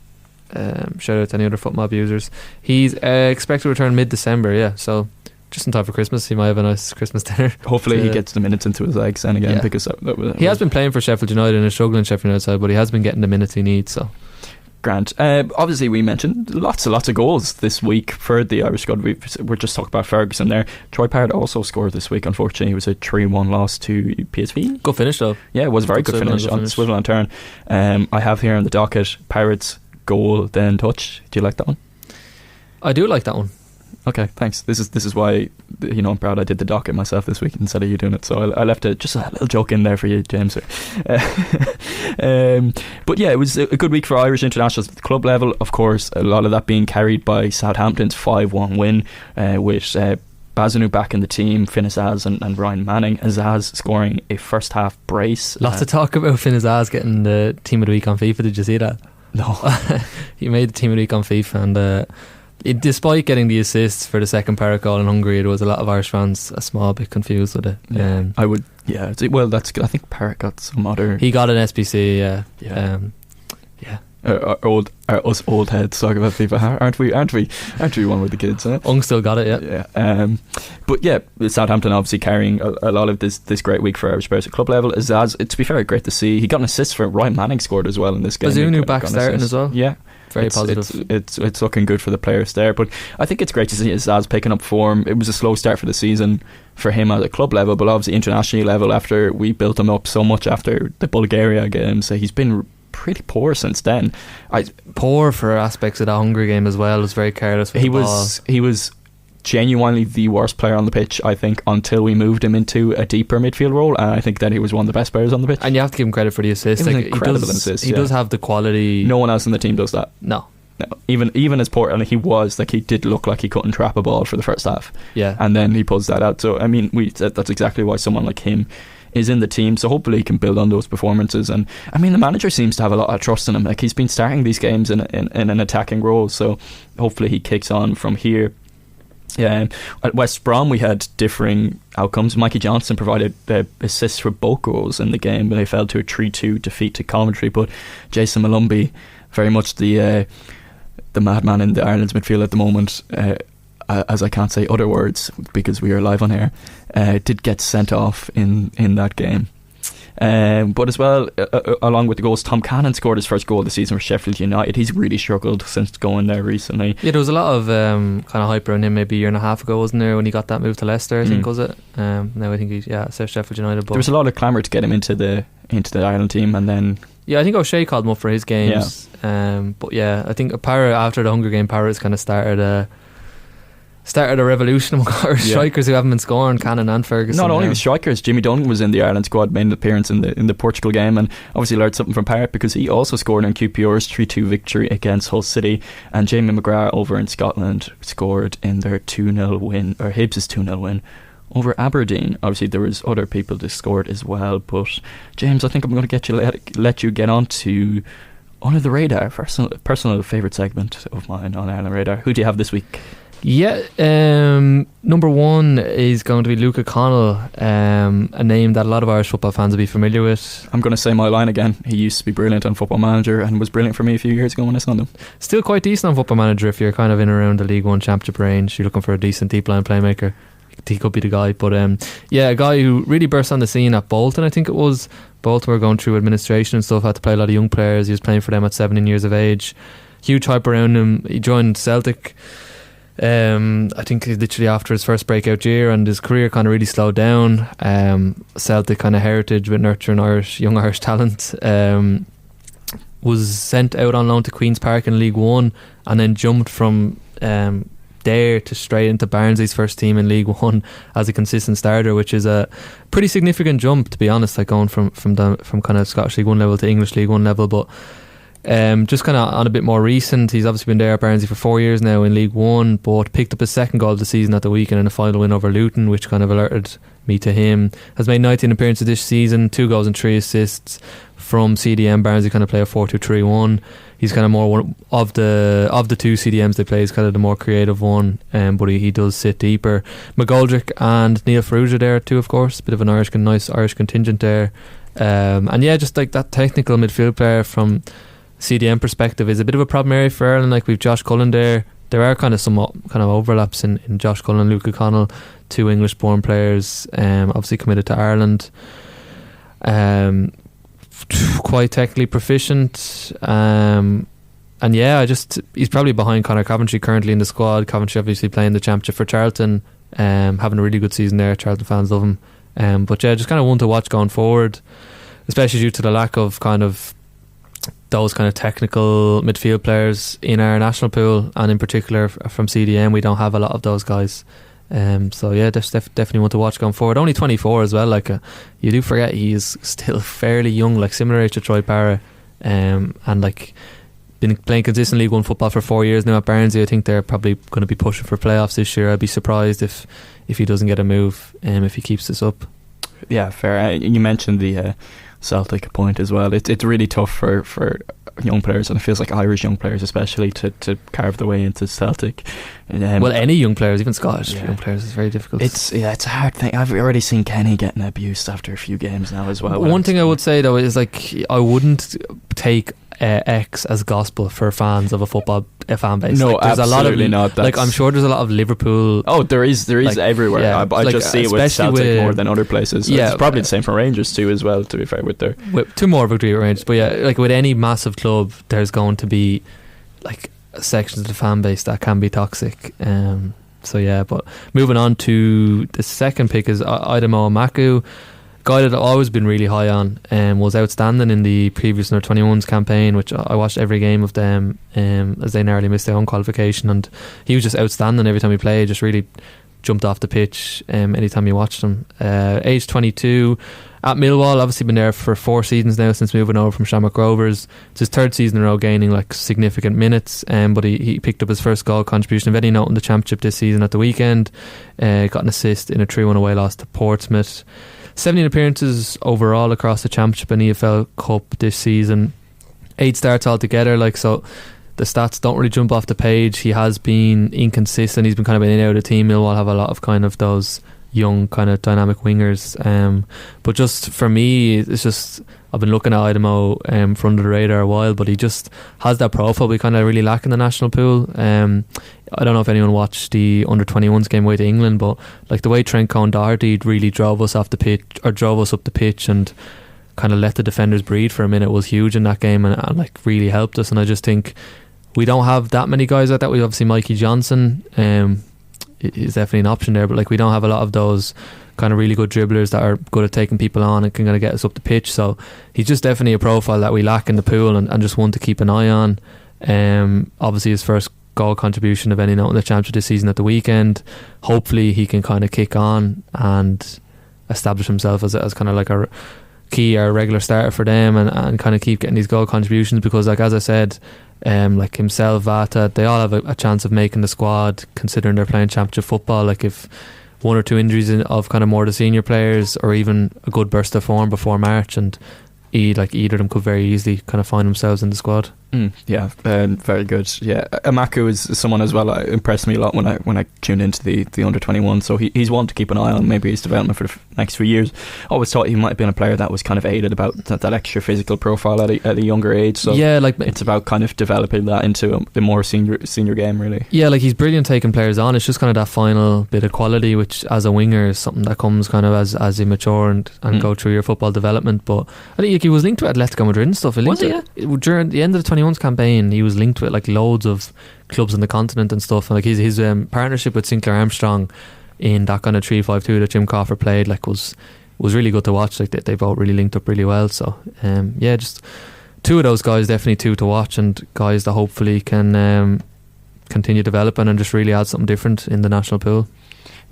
S7: Shout out to any other FootMob users. He's expected to return mid-December, so just in time for Christmas. He might have a nice Christmas dinner.
S6: Hopefully he gets the minutes into his legs then again, because
S7: he has been playing for Sheffield United and is struggling Sheffield United side, but he has been getting the minutes he needs, so
S6: grand. Obviously we mentioned lots of goals this week for the Irish squad. We're just talking about Ferguson there. Troy Parrott also scored this week. Unfortunately, it was a 3-1 loss to PSV.
S7: Good finish though.
S6: Yeah, it was a very good finish on swivel and turn. I have here on the docket Parrott's goal then touch. Do you like that one?
S7: I do like that one.
S6: Okay, thanks. This is why, I'm proud I did the docket myself this week instead of you doing it. So I left just a little joke in there for you, James. But yeah, it was a good week for Irish internationals at the club level. Of course, a lot of that being carried by Southampton's 5-1 win, with Bazanu back in the team, Finn Azaz and Ryan Manning. Azaz scoring a first half brace.
S7: Lots of talk about Finn Azaz getting the team of the week on FIFA. Did you see that?
S6: No.
S7: He made the team of the week on FIFA, and despite getting the assists for the second Parrot goal in Hungary, there was a lot of Irish fans a small bit confused with it. I think Parrot got some other. He got an SBC,
S6: Us old heads talk about FIFA, aren't we one with the kids, huh?
S7: Ung still got it,
S6: yeah. But yeah, Southampton obviously carrying a lot of this great week for Irish players at club level. Azaz, to be fair, great to see. He got an assist for Ryan Manning, scored as well in this game.
S7: Bazunu back starting as well.
S6: Yeah,
S7: very positive.
S6: It's looking good for the players there. But I think it's great to see Azaz picking up form. It was a slow start for the season for him at a club level, but obviously internationally level, after we built him up so much after the Bulgaria game, so he's been pretty poor since then.
S7: Poor for aspects of that Hungary game as well. Was very careless with the ball. He
S6: was genuinely the worst player on the pitch, I think, until we moved him into a deeper midfield role, and I think that he was one of the best players on the pitch.
S7: And you have to give him credit for the assist.
S6: It was an incredible assist.
S7: He does have the quality.
S6: No one else in the team does that.
S7: No.
S6: Even as poor, and he did look like he couldn't trap a ball for the first half.
S7: Yeah.
S6: And then he pulls that out. So I mean, that's exactly why someone like him is in the team, so hopefully he can build on those performances. And I mean, the manager seems to have a lot of trust in him. Like, he's been starting these games in an attacking role, so hopefully he kicks on from here. At West Brom we had differing outcomes. Mikey Johnson provided assists for both goals in the game, but they fell to a 3-2 defeat to Coventry. But Jason Malumbi, very much the madman in the Ireland's midfield at the moment, as I can't say other words because we are live on air, did get sent off in that game. But as well, along with the goals, Tom Cannon scored his first goal of the season for Sheffield United. He's really struggled since going there recently.
S7: Yeah, there was a lot of kind of hype around him maybe a year and a half ago, wasn't there, when he got that move to Leicester, I think, was it? Now I think he's Sheffield United. But
S6: there was a lot of clamour to get him into the Ireland team, and then
S7: I think O'Shea called him up for his games. But I think Parrot, after the Hunger game, Parrot's kind of started started a revolution among Irish strikers who haven't been scoring, Cannon and Ferguson.
S6: Not only the strikers, Jimmy Dunn was in the Ireland squad, made an appearance in the Portugal game, and obviously learned something from Parrot because he also scored in QPR's 3-2 victory against Hull City, and Jamie McGrath over in Scotland scored in their 2-0 win, or Hibs' 2-0 win over Aberdeen. Obviously there was other people that scored as well, but James, I think I'm going to let you get on to Under the Radar, personal favourite segment of mine on Ireland Radar. Who do you have this week?
S7: Yeah, number one is going to be Luca Connell, a name that a lot of Irish football fans will be familiar with.
S6: I'm going to say my line again. He used to be brilliant on Football Manager and was brilliant for me a few years ago when I signed him.
S7: Still quite decent on Football Manager if you're kind of in around the League One Championship range. You're looking for a decent deep line playmaker. He could be the guy, but a guy who really burst on the scene at Bolton. I think it was Bolton were going through administration and stuff, had to play a lot of young players. He was playing for them at 17 years of age. Huge hype around him. He joined Celtic I think literally after his first breakout year, and his career kind of really slowed down. Celtic kind of heritage with nurturing young Irish talent. Was sent out on loan to Queen's Park in League One, and then jumped from there to straight into Barnsley's first team in League One as a consistent starter, which is a pretty significant jump, to be honest, like going from kind of Scottish League One level to English League One level. But just kind of on a bit more recent, he's obviously been there at Barnsley for 4 years now in League One, but picked up his second goal of the season at the weekend in a final win over Luton, which kind of alerted me to him. Has made 19 appearances this season, 2 goals and 3 assists from CDM. Barnsley kind of play a 4-2-3-1. He's kind of more one of the two CDMs they play. He's kind of the more creative one, but he does sit deeper. McGoldrick and Neil Ferrugia there too, of course. Bit of a nice Irish contingent there. And yeah, just like that technical midfield player from CDM perspective is a bit of a problem area for Ireland. Like we've Josh Cullen there. There are kind of some kind of overlaps in Josh Cullen and Luca Connell, 2 English-born players, obviously committed to Ireland. Quite technically proficient, and yeah, he's probably behind Conor Coventry currently in the squad. Coventry obviously playing the championship for Charlton, having a really good season there. Charlton fans love him, but yeah, just kind of one to watch going forward, especially due to the lack of kind of those kind of technical midfield players in our national pool, and in particular from CDM we don't have a lot of those guys. So yeah, that's definitely one to watch going forward. Only 24 as well. Like you do forget he is still fairly young, like similar age to Troy Parrott, and like been playing consistent League One football for 4 years now at Barnsley. I think they're probably going to be pushing for playoffs this year. I'd be surprised if he doesn't get a move, if he keeps this up.
S6: Yeah, fair. You mentioned the Celtic point as well. It's really tough for young players, and it feels like Irish young players especially to carve their way into Celtic.
S7: Well, any young players, even Scottish young players, is very difficult.
S6: It's a hard thing. I've already seen Kenny getting abused after a few games now as well.
S7: One thing I would say though is like I wouldn't take X as gospel for fans of a fan base.
S6: No,
S7: like, there's
S6: absolutely
S7: a lot of,
S6: not.
S7: Like I'm sure there's a lot of Liverpool.
S6: Oh, there is like, everywhere.
S7: Yeah,
S6: I
S7: like,
S6: just see it with Celtic more than other places.
S7: Yeah,
S6: it's probably the same for Rangers too, as well. To be fair,
S7: to more of a degree with Rangers, but yeah, like with any massive club, there's going to be like sections of the fan base that can be toxic. So yeah, but moving on to the second pick is Idemo Amaku, guy that I've always been really high on, was outstanding in the previous under 21s campaign, which I watched every game of them, as they narrowly missed their own qualification, and he was just outstanding every time he played. Just really jumped off the pitch anytime you watched him. Age 22 at Millwall, obviously been there for 4 seasons now since moving over from Shamrock Rovers. It's his 3rd season in a row gaining like significant minutes, but he picked up his first goal contribution of any note in the championship this season at the weekend. Got an assist in a 3-1 away loss to Portsmouth. 17 appearances overall across the championship and EFL Cup this season. 8 starts altogether, like, so the stats don't really jump off the page. He has been inconsistent. He's been kind of in and out of the team. Millwall have a lot of kind of those young kind of dynamic wingers, but just for me, it's just I've been looking at Idemo for under the radar a while, but he just has that profile we kind of really lack in the national pool. I don't know if anyone watched the under 21s game away to England, but like the way Trent Cohn-Doherty really drove us off the pitch, or drove us up the pitch, and kind of let the defenders breathe for a minute was huge in that game, and like really helped us. And I just think we don't have that many guys like that. We obviously Mikey Johnson is definitely an option there, but like we don't have a lot of those kind of really good dribblers that are good at taking people on and can kind of get us up the pitch. So he's just definitely a profile that we lack in the pool, and just one to keep an eye on. Obviously his first goal contribution of any note in the championship this season at the weekend. Hopefully he can kind of kick on and establish himself as kind of like a key or regular starter for them, and kind of keep getting these goal contributions, because like as I said, like himself, Vata, they all have a chance of making the squad, considering they're playing championship football. Like if one or two injuries of kind of more the senior players, or even a good burst of form before March, and either of them could very easily kind of find themselves in the squad.
S6: Yeah, very good. Yeah, Amaku is someone as well that impressed me a lot when I tuned into the under 21. So he's one to keep an eye on. Maybe his development for the next few years. Always thought he might have been a player that was kind of aided about that extra physical profile at a younger age. So
S7: yeah, like
S6: it's about kind of developing that into the more senior game, really.
S7: Yeah, like he's brilliant taking players on. It's just kind of that final bit of quality, which as a winger is something that comes kind of as you mature and go through your football development. But I think he was linked to Atletico Madrid and stuff. During the end of the 21s campaign, he was linked with like loads of clubs on the continent and stuff, and like his partnership with Sinclair Armstrong in that kind of 3-5-2 that Jim Crawford played like was really good to watch. Like they both really linked up really well. So yeah, just two of those guys, definitely two to watch, and guys that hopefully can continue developing and just really add something different in the national pool.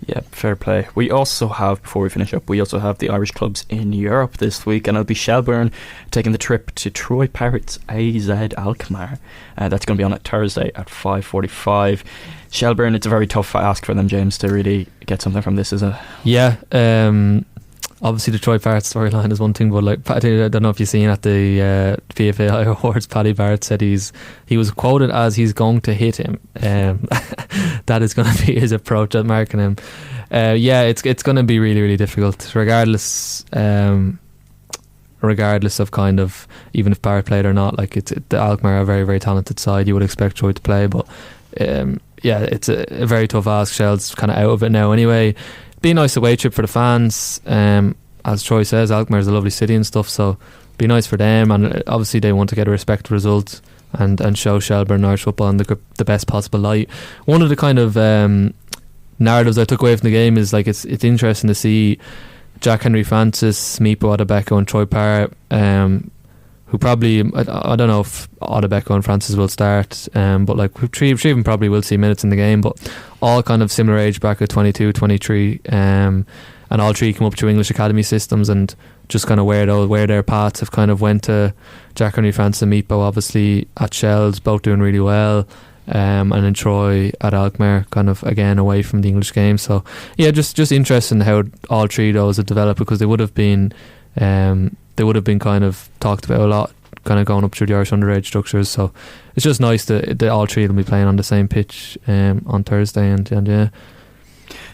S6: Yeah, fair play. We also have, before we finish up, the Irish clubs in Europe this week, and it'll be Shelbourne taking the trip to Troy Parrot's AZ Alkmaar. That's going to be on a Thursday at 5:45. Shelbourne, it's a very tough ask for them, James, to really get something from this, isn't it?
S7: Yeah, obviously the Troy Parrott storyline is one thing, but like I don't know if you've seen at the PFA Awards, Paddy Barrett said he was quoted as he's going to hit him. That is going to be his approach at marking him. Yeah, it's going to be really, really difficult, regardless of kind of, even if Barrett played or not. Like the Alkmaar are a very, very talented side. You would expect Troy to play, but yeah, it's a very tough ask. Shell's kind of out of it now anyway. Be a nice away trip for the fans. As Troy says, Alkmaar is a lovely city and stuff, so be nice for them, and obviously they want to get a respectable result and show Shelbourne Irish football in the best possible light. One of the kind of narratives I took away from the game is like it's interesting to see Jack Henry Francis, Mipo Adebeko and Troy Parrott, who probably, I don't know if Adebeko and Francis will start, but like three of them probably will see minutes in the game, but all kind of similar age bracket, 22, 23, and all three come up through English academy systems, and just kind of where their paths have kind of went to. Jack Henry Francis and Mipo obviously at Shells, both doing really well, and then Troy at Alkmaar, kind of again away from the English game. So yeah, just interesting how all three of those have developed, because they would have been kind of talked about a lot, kind of going up through the Irish underage structures. So it's just nice that all three will be playing on the same pitch on Thursday, and yeah.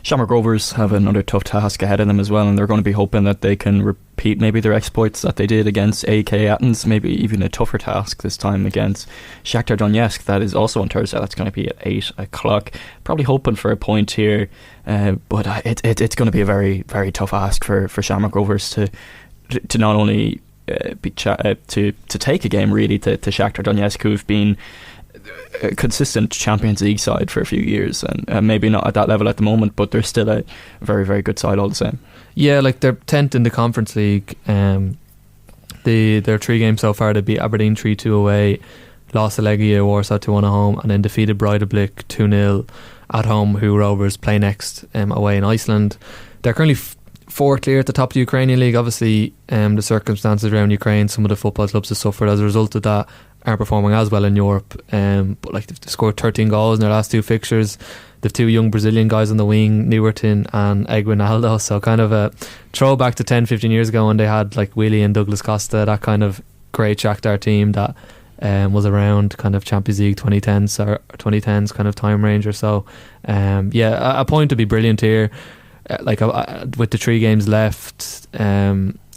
S6: Shamrock Rovers have another tough task ahead of them as well, and they're going to be hoping that they can repeat maybe their exploits that they did against AK Athens, maybe even a tougher task this time against Shakhtar Donetsk. That is also on Thursday. That's going to be at 8 o'clock. Probably hoping for a point here, but it's going to be a very, very tough ask for Shamrock Rovers to not only to take a game really to Shakhtar Donetsk, who've been a consistent Champions League side for a few years, and maybe not at that level at the moment, but they're still a very, very good side all the same. Yeah,
S7: like they're 10th in the Conference League. Their 3 games so far, they beat Aberdeen 3-2 away, lost to Legia Warsaw 2-1 at home, and then defeated Breidablik 2-0 at home, who Rovers play next away in Iceland. They're currently 4 clear at the top of the Ukrainian League. Obviously the circumstances around Ukraine, some of the football clubs have suffered as a result of that, aren't performing as well in Europe, but like they've scored 13 goals in their last 2 fixtures. They've 2 young Brazilian guys on the wing, Newerton and Aguinaldo, so kind of a throwback to 10-15 years ago when they had like Willie and Douglas Costa, that kind of great Shakhtar team that was around kind of Champions League 2010s or 2010s kind of time range or so. Yeah, a point to be brilliant here, with the 3 games left,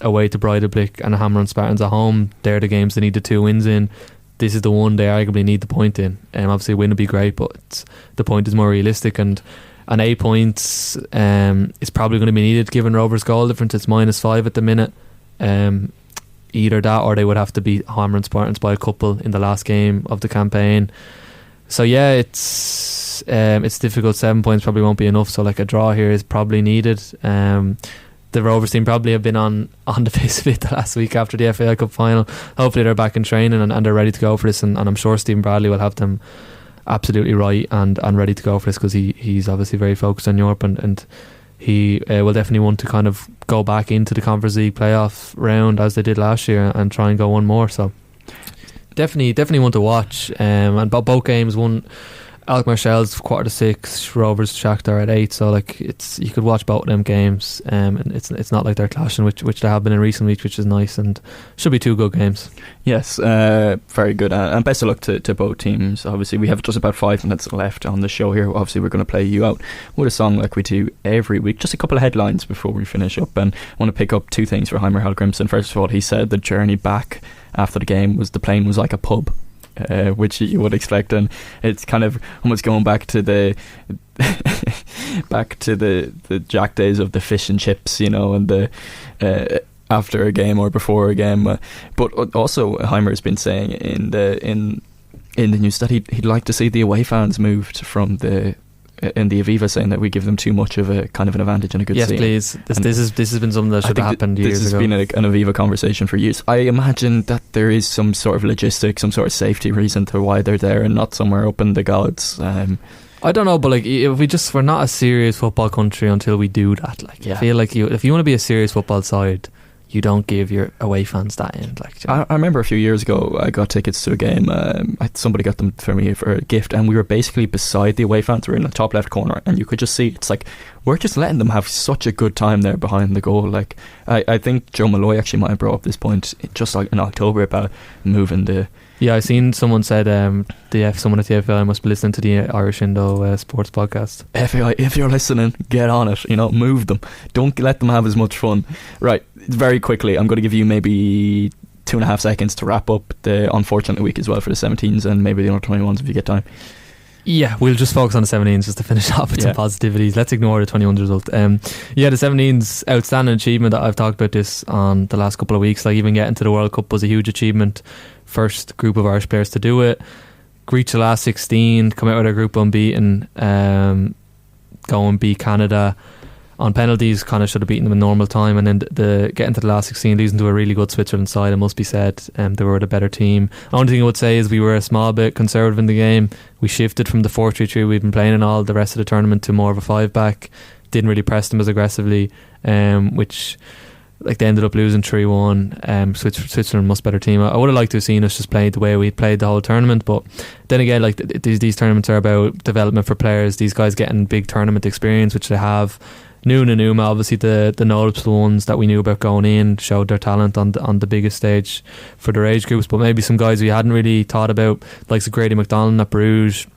S7: away to Breidablik and Hammer and Spartans at home. They're the games they need the 2 wins in. This is the one they arguably need the point in. Obviously a win would be great, but the point is more realistic, and 8 points is probably going to be needed given Rovers' goal difference. It's -5 at the minute. Either that or they would have to beat Hammer and Spartans by a couple in the last game of the campaign. So yeah, it's difficult. 7 points probably won't be enough, so like a draw here is probably needed. The Rovers team probably have been on the pace of it the last week after the FAI Cup final. Hopefully they're back in training and they're ready to go for this, and I'm sure Stephen Bradley will have them absolutely right and ready to go for this, because he's obviously very focused on Europe, and he will definitely want to kind of go back into the Conference League playoff round as they did last year and try and go one more. So definitely one to watch. And both games, one Alec Marcel's 5:45, Rovers Shakhtar at 8. So like you could watch both of them games, and it's not like they're clashing, which they have been in recent weeks, which is nice, and should be 2 good games.
S6: Yes, very good, and best of luck to both teams. Obviously, we have just about 5 minutes left on the show here. Obviously, we're going to play you out with a song like we do every week. Just a couple of headlines before we finish up, and I want to pick up 2 things for Heimir Hallgrimsson. First of all, he said the journey back after the game was the plane was like a pub. Which you would expect, and it's kind of almost going back to the Jack days of the fish and chips, you know, and the after a game or before a game. But also, Heimir has been saying in the news that he'd like to see the away fans moved from the Aviva, saying that we give them too much of a kind of an advantage and a good
S7: yes
S6: scene.
S7: Please, this has been something that should have happened years ago.
S6: This has been an Aviva conversation for years. I imagine that there is some sort of logistics, some sort of safety reason to why they're there and not somewhere up in the gods.
S7: I don't know, but like if we're not a serious football country until we do that. Like, I feel like if you want to be a serious football side, you don't give your away fans that in. Like,
S6: I remember a few years ago I got tickets to a game. Somebody got them for me for a gift, and we were basically beside the away fans. We were in the top left corner, and you could just see, it's like we're just letting them have such a good time there behind the goal. Like I think Joe Malloy actually might have brought up this point just like in October about moving the...
S7: Yeah, I seen someone said someone at the FAI must be listening to the Irish Indo Sports podcast.
S6: FAI, if you're listening, get on it. You know, move them. Don't let them have as much fun. Right, very quickly, I'm going to give you maybe 2.5 seconds to wrap up the unfortunate week as well for the 17s and maybe the under 21s if you get time.
S7: Yeah, we'll just focus on the 17s just to finish off with some positivities. Let's ignore the 21s result. The 17s outstanding achievement. I've talked about this on the last couple of weeks. Like, even getting to the World Cup was a huge achievement. First group of Irish players to do it. Reach the last 16, come out of their group unbeaten, go and beat Canada on penalties. Kind of should have beaten them in normal time, and then getting to the last 16, losing to a really good Switzerland side, it must be said. They were the better team. The only thing I would say is we were a small bit conservative in the game. We shifted from the 4-3-3 we've been playing in all the rest of the tournament to more of a 5-back. Didn't really press them as aggressively, which... like they ended up losing 3-1. Switzerland much better team. I would have liked to have seen us just play the way we played the whole tournament, but then again, like these tournaments are about development for players. These guys getting big tournament experience, which they have. Noon and Numa, obviously the noticeable ones that we knew about going in, showed their talent on the biggest stage for their age groups. But maybe some guys we hadn't really thought about, like Grady McDonald at Bruges,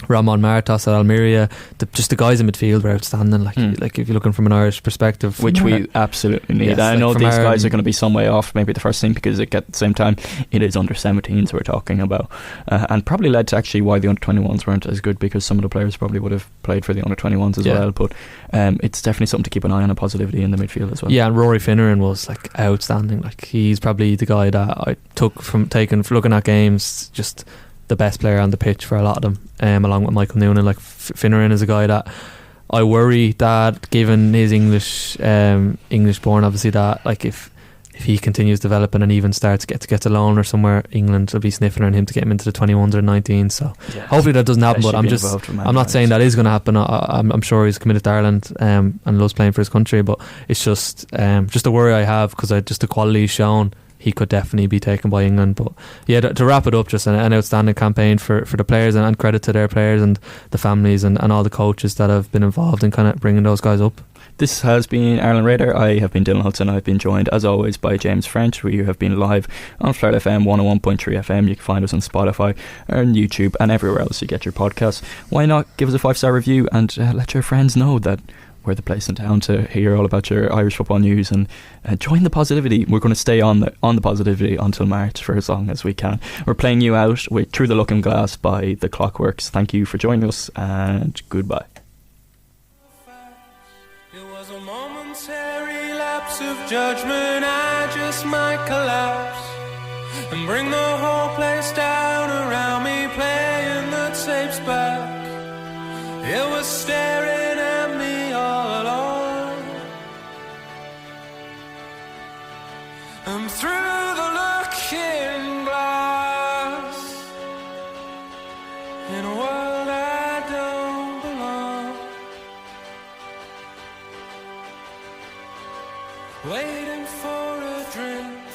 S7: Ramon Martos at Almeria, just the guys in midfield were outstanding. Like if you're looking from an Irish perspective,
S6: which we absolutely need.
S7: Yes,
S6: I know these
S7: Ireland,
S6: guys are going to be some way off maybe the first team, because at the same time it is under 17s we're talking about, and probably led to actually why the under 21s weren't as good, because some of the players probably would have played for the under 21s as well. But it's definitely something to keep an eye on, and positivity in the midfield as well.
S7: Yeah, and Rory Finneran was like outstanding. Like, he's probably the guy that I took from looking at games, just the best player on the pitch for a lot of them, along with Michael Noonan. Like, Finneran is a guy that I worry that, given his English born, obviously, that like if he continues developing and even starts to get to loan or somewhere, England will be sniffing on him to get him into the 21s or 19s. So hopefully that doesn't happen, but I'm not saying that is going to happen. I'm sure he's committed to Ireland and loves playing for his country, but it's just a worry I have, because just the quality he's shown, he could definitely be taken by England. But yeah, to wrap it up, just an outstanding campaign for the players, and credit to their players and the families and all the coaches that have been involved in kind of bringing those guys up.
S6: This has been Ireland Radar. I have been Dylan Hudson. I've been joined as always by James French. We have been live on Flirt FM 101.3 FM. You can find us on Spotify and YouTube and everywhere else you get your podcasts. Why not give us a 5-star review and let your friends know that we're the place in town to hear all about your Irish football news, and join the positivity. We're going to stay on the positivity until March for as long as we can. We're playing you out with Through the Looking Glass by The Clockworks. Thank you for joining us, and goodbye.
S2: It was a momentary lapse of judgment. I just might collapse and bring the whole place down around me, playing the tapes back. It was staring at me all along, and through the looking glass, in a world waiting for a drink.